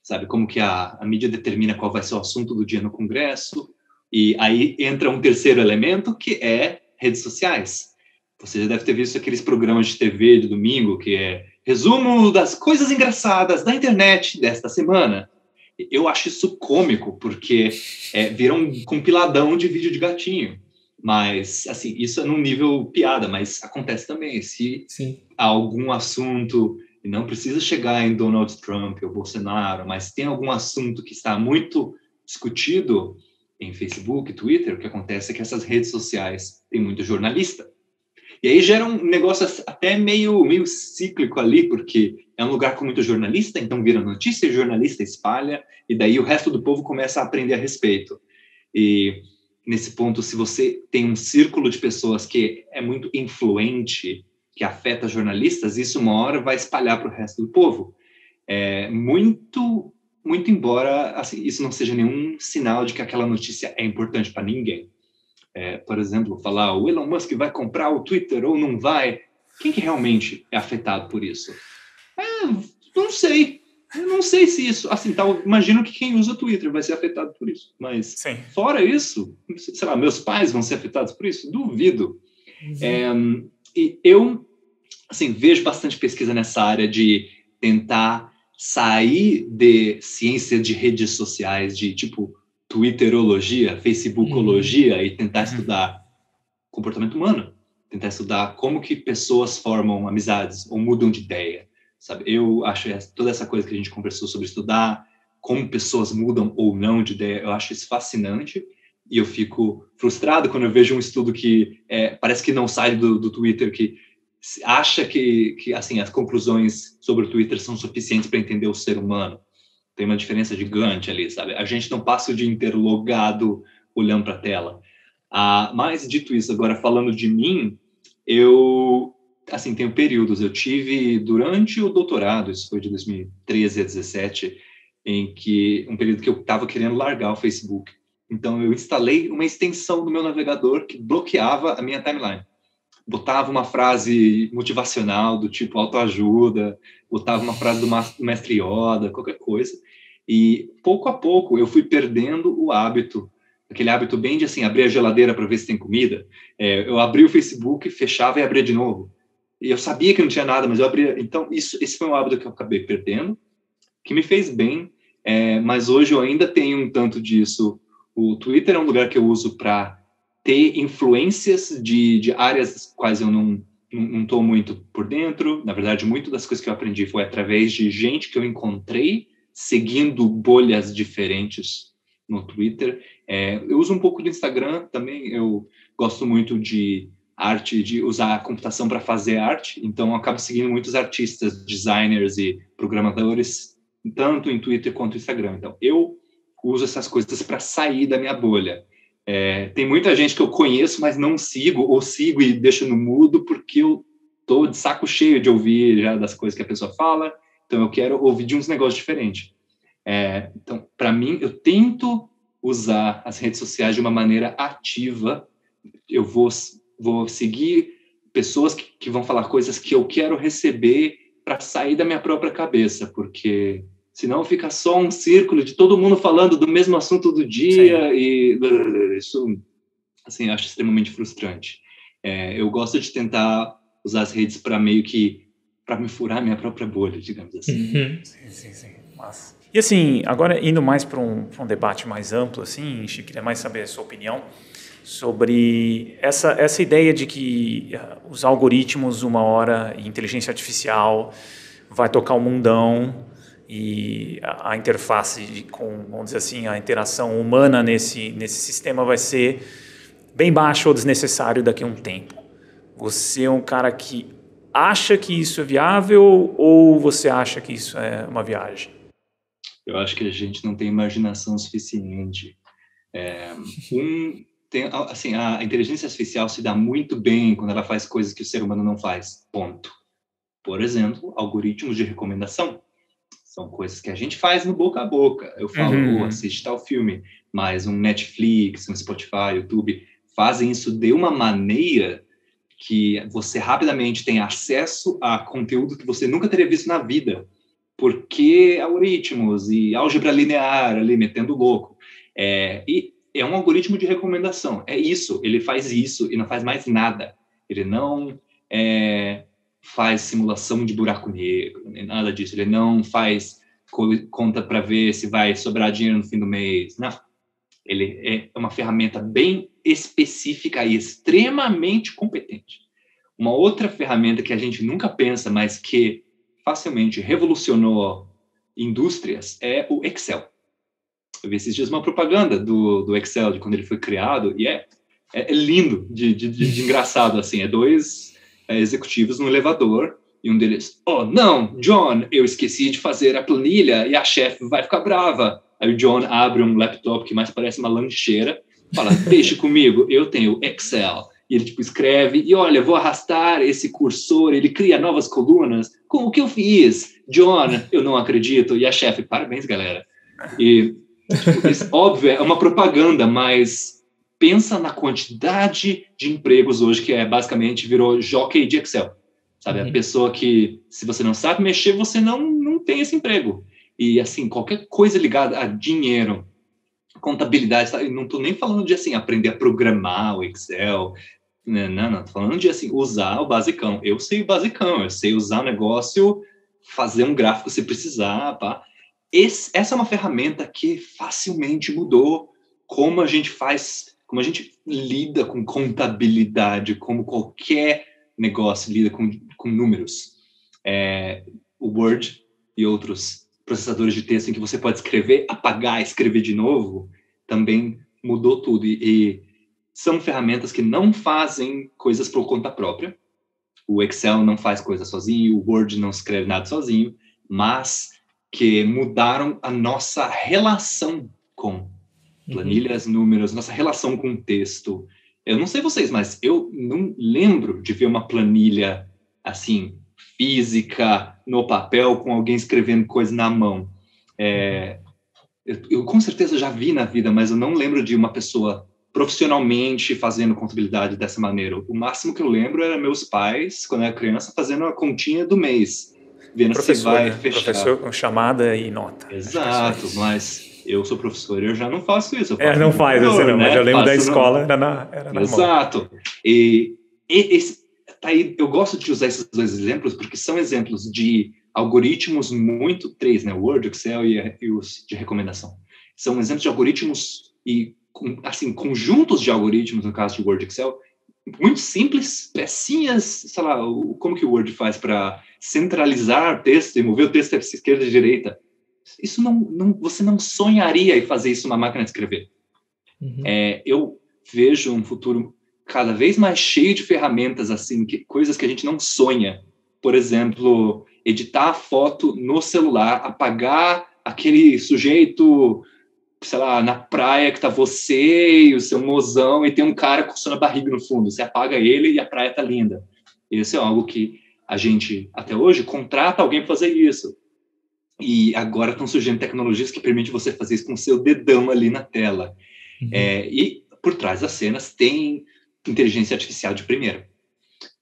sabe? Como que a mídia determina qual vai ser o assunto do dia no Congresso. E aí entra um terceiro elemento, que é redes sociais. Você já deve ter visto aqueles programas de TV de domingo, que é resumo das coisas engraçadas da internet desta semana. Eu acho isso cômico, porque vira um compiladão de vídeo de gatinho. Mas, assim, isso é num nível piada, mas acontece também. Se há algum assunto, e não precisa chegar em Donald Trump ou Bolsonaro, mas tem algum assunto que está muito discutido em Facebook, Twitter, o que acontece é que essas redes sociais têm muito jornalista. E aí gera um negócio até meio cíclico ali, porque é um lugar com muito jornalista, então vira notícia, jornalista espalha, e daí o resto do povo começa a aprender a respeito. E nesse ponto, se você tem um círculo de pessoas que é muito influente, que afeta jornalistas, isso uma hora vai espalhar para o resto do povo. Muito embora assim, isso não seja nenhum sinal de que aquela notícia é importante para ninguém. Por exemplo, falar o Elon Musk vai comprar o Twitter ou não vai. Quem que realmente é afetado por isso? Não sei. Eu não sei se isso... Assim, imagino que quem usa o Twitter vai ser afetado por isso. Mas, fora isso, sei lá, meus pais vão ser afetados por isso? Duvido. E eu, assim, vejo bastante pesquisa nessa área de tentar sair de ciência de redes sociais, de tipo Twitterologia, Facebookologia, e tentar estudar comportamento humano, tentar estudar como que pessoas formam amizades ou mudam de ideia, sabe? Eu acho toda essa coisa que a gente conversou sobre estudar como pessoas mudam ou não de ideia, eu acho isso fascinante, e eu fico frustrado quando eu vejo um estudo que parece que não sai do Twitter, que acha que assim, as conclusões sobre o Twitter são suficientes para entender o ser humano. Tem uma diferença gigante ali, sabe? A gente não passa o dia inteiro logado olhando para a tela. Mas, dito isso, agora falando de mim, eu, assim, tenho períodos. Eu tive, durante o doutorado, isso foi de 2013 a 2017, um período que eu estava querendo largar o Facebook. Então, eu instalei uma extensão do meu navegador que bloqueava a minha timeline. Botava uma frase motivacional do tipo autoajuda, botava uma frase do mestre Yoda, qualquer coisa. E, pouco a pouco, eu fui perdendo o hábito, aquele hábito bem de, assim, abrir a geladeira para ver se tem comida. Eu abria o Facebook, fechava e abria de novo. E eu sabia que não tinha nada, mas eu abria... Então, esse foi um hábito que eu acabei perdendo, que me fez bem, mas hoje eu ainda tenho um tanto disso. O Twitter é um lugar que eu uso para ter influências de áreas quais eu não estou muito por dentro. Na verdade, muito das coisas que eu aprendi foi através de gente que eu encontrei seguindo bolhas diferentes no Twitter. Eu uso um pouco do Instagram também. Eu gosto muito de arte, de usar a computação para fazer arte. Então, eu acabo seguindo muitos artistas, designers e programadores, tanto em Twitter quanto no Instagram. Então, eu uso essas coisas para sair da minha bolha. Tem muita gente que eu conheço, mas não sigo, ou sigo e deixo no mudo, porque eu estou de saco cheio de ouvir já das coisas que a pessoa fala, então eu quero ouvir de uns negócios diferentes. Então, para mim, eu tento usar as redes sociais de uma maneira ativa. Eu vou seguir pessoas que vão falar coisas que eu quero receber para sair da minha própria cabeça, porque... senão fica só um círculo de todo mundo falando do mesmo assunto do dia. Sim. E isso, assim, acho extremamente frustrante. Eu gosto de tentar usar as redes para meio que para me furar minha própria bolha, digamos assim. Sim. Massa. E assim, agora indo mais para um debate mais amplo, assim, Chico, queria mais saber a sua opinião sobre essa ideia de que os algoritmos, uma hora, e inteligência artificial vai tocar o mundão e a interface vamos dizer assim, a interação humana nesse sistema vai ser bem baixo ou desnecessário daqui a um tempo. Você é um cara que acha que isso é viável ou você acha que isso é uma viagem? Eu acho que a gente não tem imaginação suficiente. Assim, a inteligência artificial se dá muito bem quando ela faz coisas que o ser humano não faz, ponto. Por exemplo, algoritmos de recomendação. São coisas que a gente faz no boca a boca. Eu falo, assiste tal filme, mas um Netflix, um Spotify, YouTube, fazem isso de uma maneira que você rapidamente tem acesso a conteúdo que você nunca teria visto na vida, porque algoritmos e álgebra linear ali metendo louco. E é um algoritmo de recomendação. É isso, ele faz isso e não faz mais nada. Ele não faz simulação de buraco negro, nem nada disso. Ele não faz conta para ver se vai sobrar dinheiro no fim do mês. Não. Ele é uma ferramenta bem específica e extremamente competente. Uma outra ferramenta que a gente nunca pensa, mas que facilmente revolucionou indústrias, é o Excel. Eu vi esses dias uma propaganda do Excel, de quando ele foi criado, e é lindo, de engraçado, assim. É dois executivos no elevador, e um deles, oh, não, John, eu esqueci de fazer a planilha, e a chefe vai ficar brava. Aí o John abre um laptop que mais parece uma lancheira, fala, deixe comigo, eu tenho Excel. E ele escreve, e olha, vou arrastar esse cursor, ele cria novas colunas. Com o que eu fiz? John, eu não acredito. E a chefe, parabéns, galera. E, óbvio, é uma propaganda, mas pensa na quantidade de empregos hoje que basicamente virou jockey de Excel. Sabe? A pessoa que, se você não sabe mexer, você não tem esse emprego. E, assim, qualquer coisa ligada a dinheiro, contabilidade, sabe? Não estou nem falando de, assim, aprender a programar o Excel. Não. Estou falando de, assim, usar o basicão. Eu sei o basicão, eu sei usar o negócio, fazer um gráfico se precisar, pá. Essa é uma ferramenta que facilmente mudou como a gente lida com contabilidade, como qualquer negócio lida com números. O Word e outros processadores de texto em que você pode escrever, apagar, escrever de novo, também mudou tudo. E são ferramentas que não fazem coisas por conta própria. O Excel não faz coisa sozinho, o Word não escreve nada sozinho, mas que mudaram a nossa relação com planilhas, números, nossa relação com o texto. Eu não sei vocês, mas eu não lembro de ver uma planilha assim, física, no papel, com alguém escrevendo coisa na mão. Eu com certeza já vi na vida, mas eu não lembro de uma pessoa profissionalmente fazendo contabilidade dessa maneira. O máximo que eu lembro era meus pais, quando eu era criança, fazendo a continha do mês, vendo se vai fechar. Professor com chamada e nota. Exato, mas eu sou professor e eu já não faço isso. Não faz, você não, mas eu lembro da escola, era na Exato. mão. E aí, eu gosto de usar esses dois exemplos porque são exemplos de algoritmos três, né? Word, Excel e os de recomendação. São exemplos de algoritmos e, assim, conjuntos de algoritmos, no caso de Word e Excel, muito simples, pecinhas, sei lá, como que o Word faz para centralizar texto e mover o texto para esquerda e direita. Isso você não sonharia em fazer isso numa máquina de escrever. Eu vejo um futuro cada vez mais cheio de ferramentas, assim, coisas que a gente não sonha. Por exemplo, editar a foto no celular, apagar aquele sujeito, sei lá, na praia que tá você e o seu mozão e tem um cara coçando a barriga no fundo. Você apaga ele e a praia tá linda. Isso é algo que a gente, até hoje, contrata alguém para fazer isso. E agora estão surgindo tecnologias que permitem você fazer isso com o seu dedão ali na tela. E por trás das cenas tem inteligência artificial de primeira.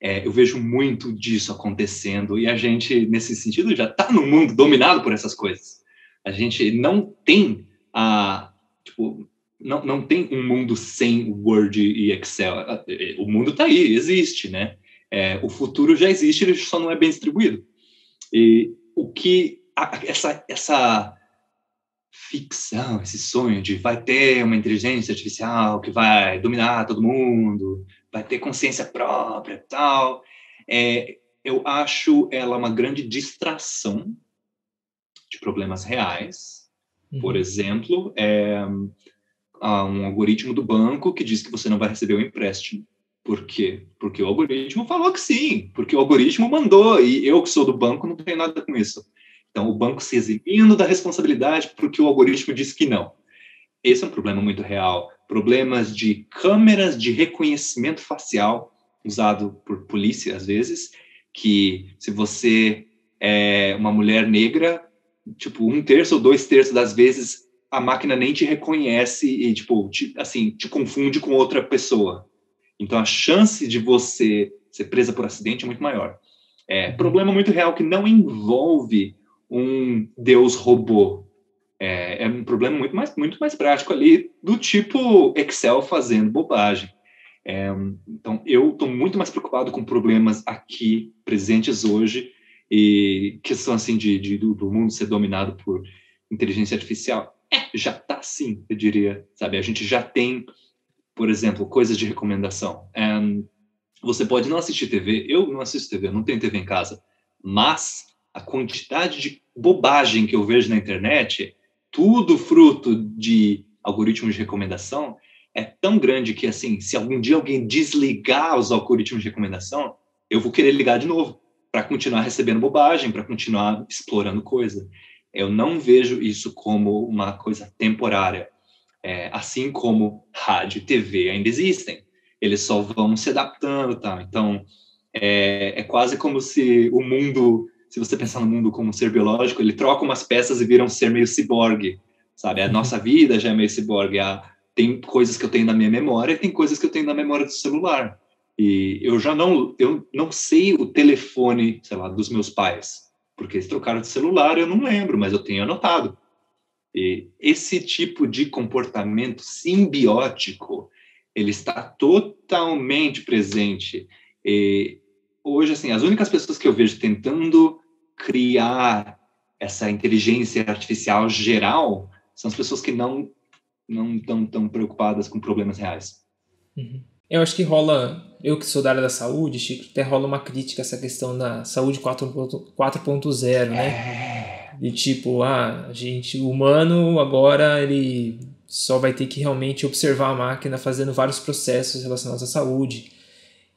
Eu vejo muito disso acontecendo e a gente, nesse sentido, já está num mundo dominado por essas coisas. A gente não tem não tem um mundo sem Word e Excel. O mundo está aí, existe, né? O futuro já existe, ele só não é bem distribuído. E o que essa ficção, esse sonho de vai ter uma inteligência artificial que vai dominar todo mundo, vai ter consciência própria e tal, eu acho ela uma grande distração de problemas reais. Por exemplo, um algoritmo do banco que diz que você não vai receber o empréstimo. Por quê? Porque o algoritmo falou que sim, porque o algoritmo mandou, e eu que sou do banco não tenho nada com isso. Então, o banco se eximindo da responsabilidade porque o algoritmo disse que não. Esse é um problema muito real. Problemas de câmeras de reconhecimento facial, usado por polícia, às vezes, que se você é uma mulher negra, tipo, 1/3 ou 2/3 das vezes, a máquina nem te reconhece e, tipo, te confunde com outra pessoa. Então, a chance de você ser presa por acidente é muito maior. Problema muito real que não envolve um Deus robô. É um problema muito mais prático ali, do tipo Excel fazendo bobagem. Então, eu estou muito mais preocupado com problemas aqui, presentes hoje, e questão assim do mundo ser dominado por inteligência artificial. Já está sim, eu diria. Sabe? A gente já tem, por exemplo, coisas de recomendação. Você pode não assistir TV, eu não assisto TV, eu não tenho TV em casa, mas a quantidade de bobagem que eu vejo na internet, tudo fruto de algoritmos de recomendação, é tão grande que, assim, se algum dia alguém desligar os algoritmos de recomendação, eu vou querer ligar de novo para continuar recebendo bobagem, para continuar explorando coisa. Eu não vejo isso como uma coisa temporária. Assim como rádio e TV ainda existem. Eles só vão se adaptando, tá? Então, é quase como se o mundo, se você pensar no mundo como um ser biológico, ele troca umas peças e vira um ser meio ciborgue, sabe? A nossa vida já é meio ciborgue. Tem coisas que eu tenho na minha memória e tem coisas que eu tenho na memória do celular. E eu não sei o telefone, sei lá, dos meus pais, porque eles trocaram de celular, eu não lembro, mas eu tenho anotado. E esse tipo de comportamento simbiótico, ele está totalmente presente. E hoje, assim, as únicas pessoas que eu vejo tentando criar essa inteligência artificial geral são as pessoas que não estão tão preocupadas com problemas reais. Eu acho que rola, eu que sou da área da saúde, Chico, até rola uma crítica a essa questão da saúde 4.0, né? De tipo, o humano agora ele só vai ter que realmente observar a máquina fazendo vários processos relacionados à saúde.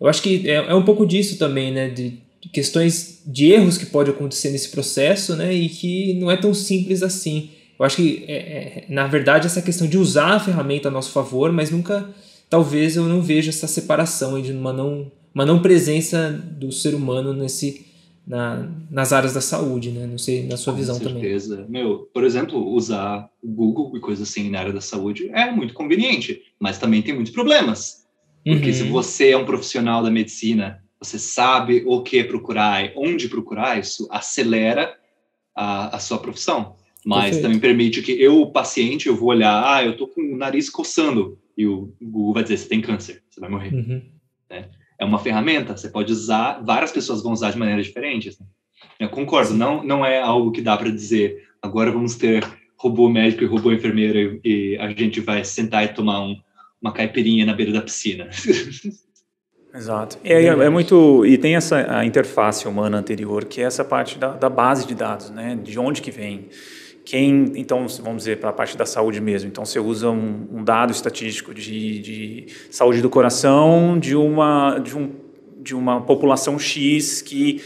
Eu acho que é um pouco disso também, né? De questões de erros que pode acontecer nesse processo, né? E que não é tão simples assim. Eu acho que, na verdade, essa questão de usar a ferramenta a nosso favor, mas nunca, talvez eu não veja essa separação de uma não presença do ser humano nas áreas da saúde, né? Não sei, na sua visão também. Com certeza. Por exemplo, usar o Google e coisas assim na área da saúde é muito conveniente, mas também tem muitos problemas. Porque se você é um profissional da medicina, você sabe o que procurar e onde procurar, isso acelera a sua profissão. Mas Perfeito. Também permite que eu, paciente, eu vou olhar, eu tô com o nariz coçando, e o Google vai dizer, você tem câncer, você vai morrer. É uma ferramenta, você pode usar, várias pessoas vão usar de maneiras diferentes. Né? Eu concordo, não é algo que dá para dizer, agora vamos ter robô médico e robô enfermeira e a gente vai sentar e tomar uma caipirinha na beira da piscina. Exato. É muito, e tem a interface humana anterior, que é essa parte da base de dados, né? De onde que vem. Então, vamos dizer, para a parte da saúde mesmo. Então, você usa um dado estatístico de saúde do coração de uma população X que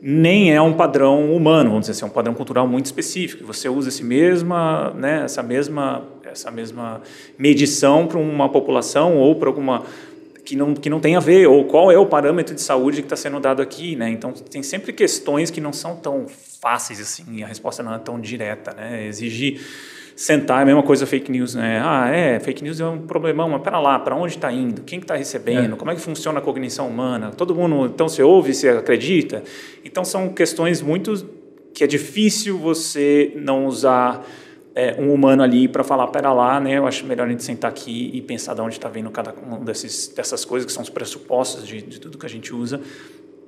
nem é um padrão humano, vamos dizer assim, é um padrão cultural muito específico. Você usa essa mesma medição para uma população ou para alguma que não tem a ver, ou qual é o parâmetro de saúde que está sendo dado aqui, né? Então, tem sempre questões que não são tão fáceis assim, a resposta não é tão direta, né? Exige sentar, é a mesma coisa fake news, né? Fake news é um problemão, mas pera lá, para onde está indo? Quem que está recebendo? Como é que funciona a cognição humana? Todo mundo, então, você ouve, você acredita? Então, são questões muito que é difícil você não usar um humano ali para falar, pera lá, né? Eu acho melhor a gente sentar aqui e pensar de onde está vindo cada uma dessas coisas que são os pressupostos de tudo que a gente usa,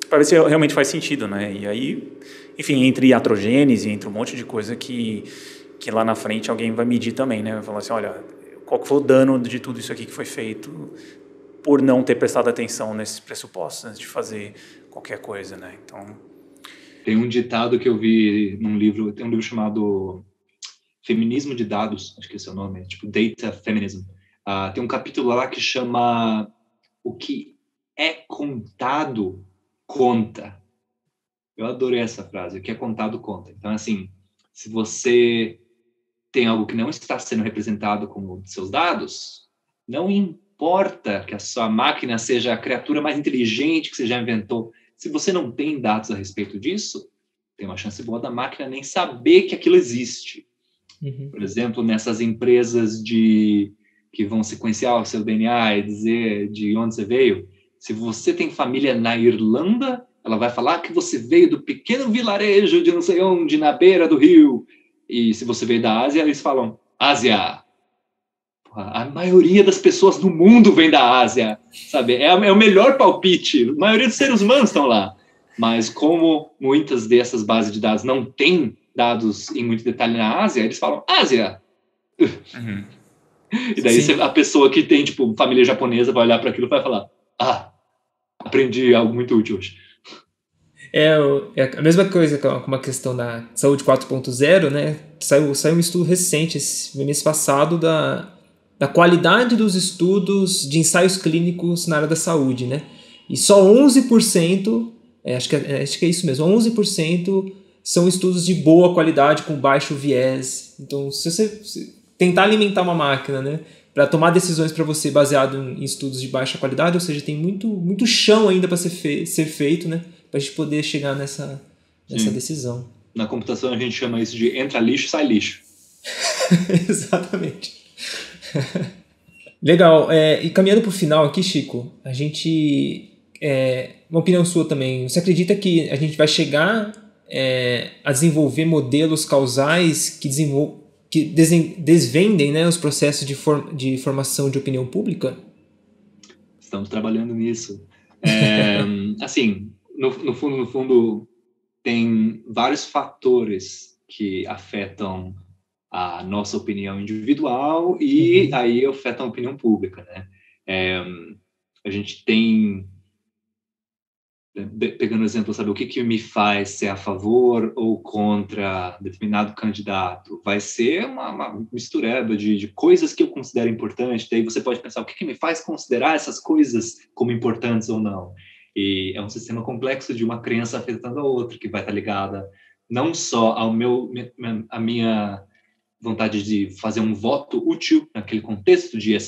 para ver se realmente faz sentido, né? E aí, enfim, entre iatrogênese, entre um monte de coisa que lá na frente alguém vai medir também, né? Vai falar assim, olha, qual que foi o dano de tudo isso aqui que foi feito por não ter prestado atenção nesses pressupostos antes de fazer qualquer coisa, né? Então... Tem um ditado que eu vi num livro, tem um livro chamado Feminismo de Dados, acho que esse é o nome, tipo Data Feminism. Tem um capítulo lá que chama O que é contado conta. Eu adorei essa frase, o que é contado conta. Então, assim, se você tem algo que não está sendo representado como seus dados, não importa que a sua máquina seja a criatura mais inteligente que você já inventou. Se você não tem dados a respeito disso, tem uma chance boa da máquina nem saber que aquilo existe. Uhum. Por exemplo, nessas empresas que vão sequenciar o seu DNA e dizer de onde você veio, se você tem família na Irlanda, ela vai falar que você veio do pequeno vilarejo de não sei onde, na beira do rio. E se você veio da Ásia, eles falam Ásia. A maioria das pessoas do mundo vem da Ásia, sabe? É o melhor palpite. A maioria dos seres humanos estão lá. Mas como muitas dessas bases de dados não têm dados em muito detalhe na Ásia, eles falam Ásia. Uhum. E daí a pessoa que tem, tipo, família japonesa vai olhar para aquilo e vai falar aprendi algo muito útil hoje. É a mesma coisa com uma questão da saúde 4.0, né? Saiu um estudo recente, esse mês passado, da qualidade dos estudos de ensaios clínicos na área da saúde, né? E só 11%, acho que é isso mesmo, 11% são estudos de boa qualidade, com baixo viés. Então, se você tentar alimentar uma máquina, né, para tomar decisões para você baseado em estudos de baixa qualidade, ou seja, tem muito chão ainda para ser feito, né, para a gente poder chegar nessa decisão. Na computação a gente chama isso de entra lixo, sai lixo. Exatamente. Legal. E caminhando para o final aqui, Chico, a gente... uma opinião sua também. Você acredita que a gente vai chegar a desenvolver modelos causais que desvendem, né, os processos de formação de opinião pública? Estamos trabalhando nisso. Assim, no fundo, tem vários fatores que afetam a nossa opinião individual e aí afetam a opinião pública, né? A gente tem, pegando o exemplo, sabe, o que me faz ser a favor ou contra determinado candidato? Vai ser uma mistureba de coisas que eu considero importantes, daí você pode pensar o que me faz considerar essas coisas como importantes ou não. E é um sistema complexo de uma crença afetando a outra, que vai estar ligada não só a minha vontade de fazer um voto útil naquele contexto de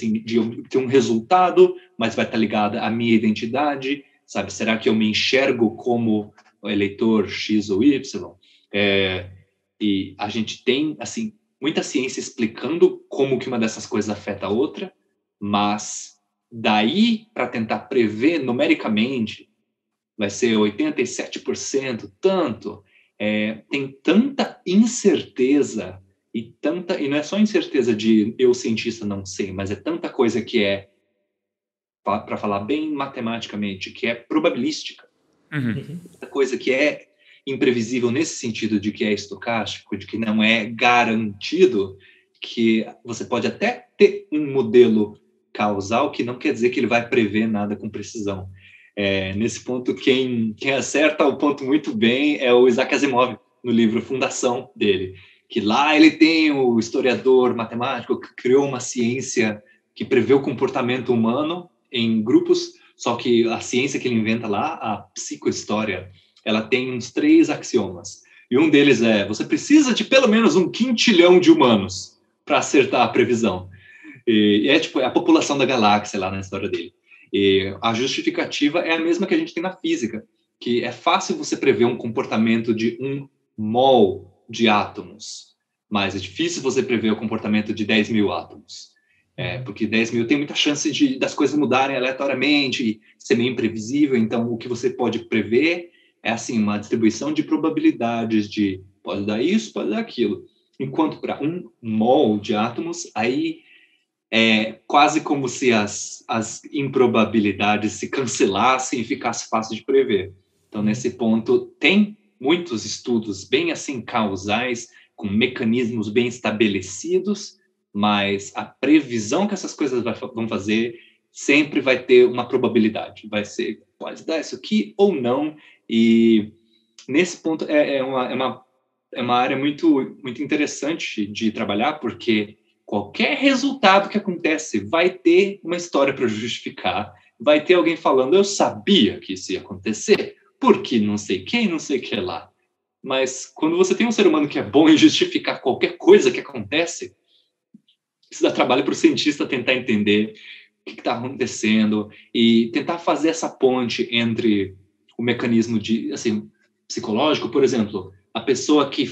ter um resultado, mas vai estar ligada à minha identidade, sabe? Será que eu me enxergo como eleitor X ou Y? E a gente tem, assim, muita ciência explicando como que uma dessas coisas afeta a outra, mas daí para tentar prever numericamente vai ser 87%, tanto. Tem tanta incerteza e não é só incerteza de eu cientista não sei, mas é tanta coisa que para falar bem matematicamente, que é probabilística. Tanta coisa que é imprevisível nesse sentido de que é estocástico, de que não é garantido, que você pode até ter um modelo causal que não quer dizer que ele vai prever nada com precisão. Nesse ponto, quem acerta o ponto muito bem é o Isaac Asimov, no livro Fundação dele, que lá ele tem o historiador matemático que criou uma ciência que prevê o comportamento humano em grupos, só que a ciência que ele inventa lá, a psicohistória, ela tem uns 3 axiomas. E um deles você precisa de pelo menos 1 quintilhão de humanos para acertar a previsão. E é a população da galáxia lá na história dele. E a justificativa é a mesma que a gente tem na física, que é fácil você prever um comportamento de 1 mol de átomos, mas é difícil você prever o comportamento de 10 mil átomos. Porque 10 mil tem muita chance das coisas mudarem aleatoriamente e ser meio imprevisível. Então, o que você pode prever é assim, uma distribuição de probabilidades de pode dar isso, pode dar aquilo. Enquanto para um mol de átomos, aí é quase como se as improbabilidades se cancelassem e ficasse fácil de prever. Então, nesse ponto, tem muitos estudos bem assim causais, com mecanismos bem estabelecidos, mas a previsão que essas coisas vão fazer sempre vai ter uma probabilidade. Pode dar isso aqui ou não. E nesse ponto é uma área muito, muito interessante de trabalhar, porque qualquer resultado que acontece vai ter uma história para justificar, vai ter alguém falando, eu sabia que isso ia acontecer, porque não sei quem, não sei o que lá. Mas quando você tem um ser humano que é bom em justificar qualquer coisa que acontece, isso dá trabalho para o cientista tentar entender o que está acontecendo e tentar fazer essa ponte entre o mecanismo psicológico, por exemplo, a pessoa que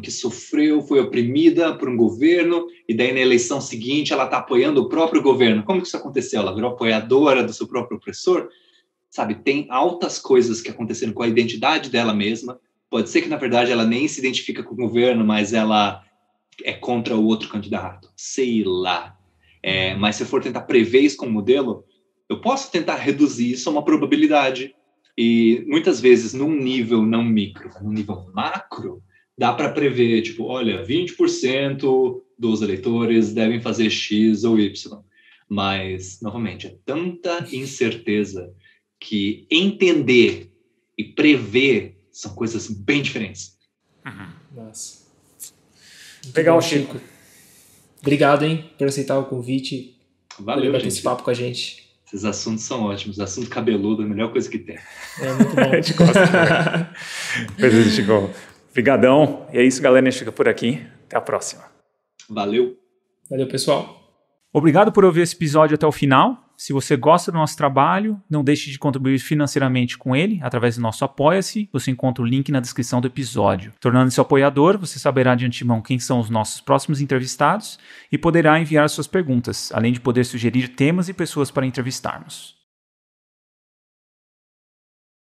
que sofreu, foi oprimida por um governo, e daí na eleição seguinte ela está apoiando o próprio governo. Como que isso aconteceu? Ela virou apoiadora do seu próprio opressor? Sabe, tem altas coisas que aconteceram com a identidade dela mesma. Pode ser que, na verdade, ela nem se identifica com o governo, mas ela é contra o outro candidato. Sei lá. Mas se eu for tentar prever isso como modelo, eu posso tentar reduzir isso a uma probabilidade. E muitas vezes, num nível não micro, num nível macro, dá para prever, tipo, olha, 20% dos eleitores devem fazer X ou Y. Mas, novamente, é tanta incerteza que entender e prever são coisas bem diferentes. Nossa. Legal, Chico. Obrigado, hein, por aceitar o convite. Valeu, bater gente. esse papo com a gente. Esses assuntos são ótimos. Assunto cabeludo é a melhor coisa que tem. É muito bom. A gente gosta. Beleza, Chico. Obrigadão. E é isso, galera. A gente fica por aqui. Até a próxima. Valeu. Valeu, pessoal. Obrigado por ouvir esse episódio até o final. Se você gosta do nosso trabalho, não deixe de contribuir financeiramente com ele através do nosso Apoia-se. Você encontra o link na descrição do episódio. Tornando-se apoiador, você saberá de antemão quem são os nossos próximos entrevistados e poderá enviar suas perguntas, além de poder sugerir temas e pessoas para entrevistarmos.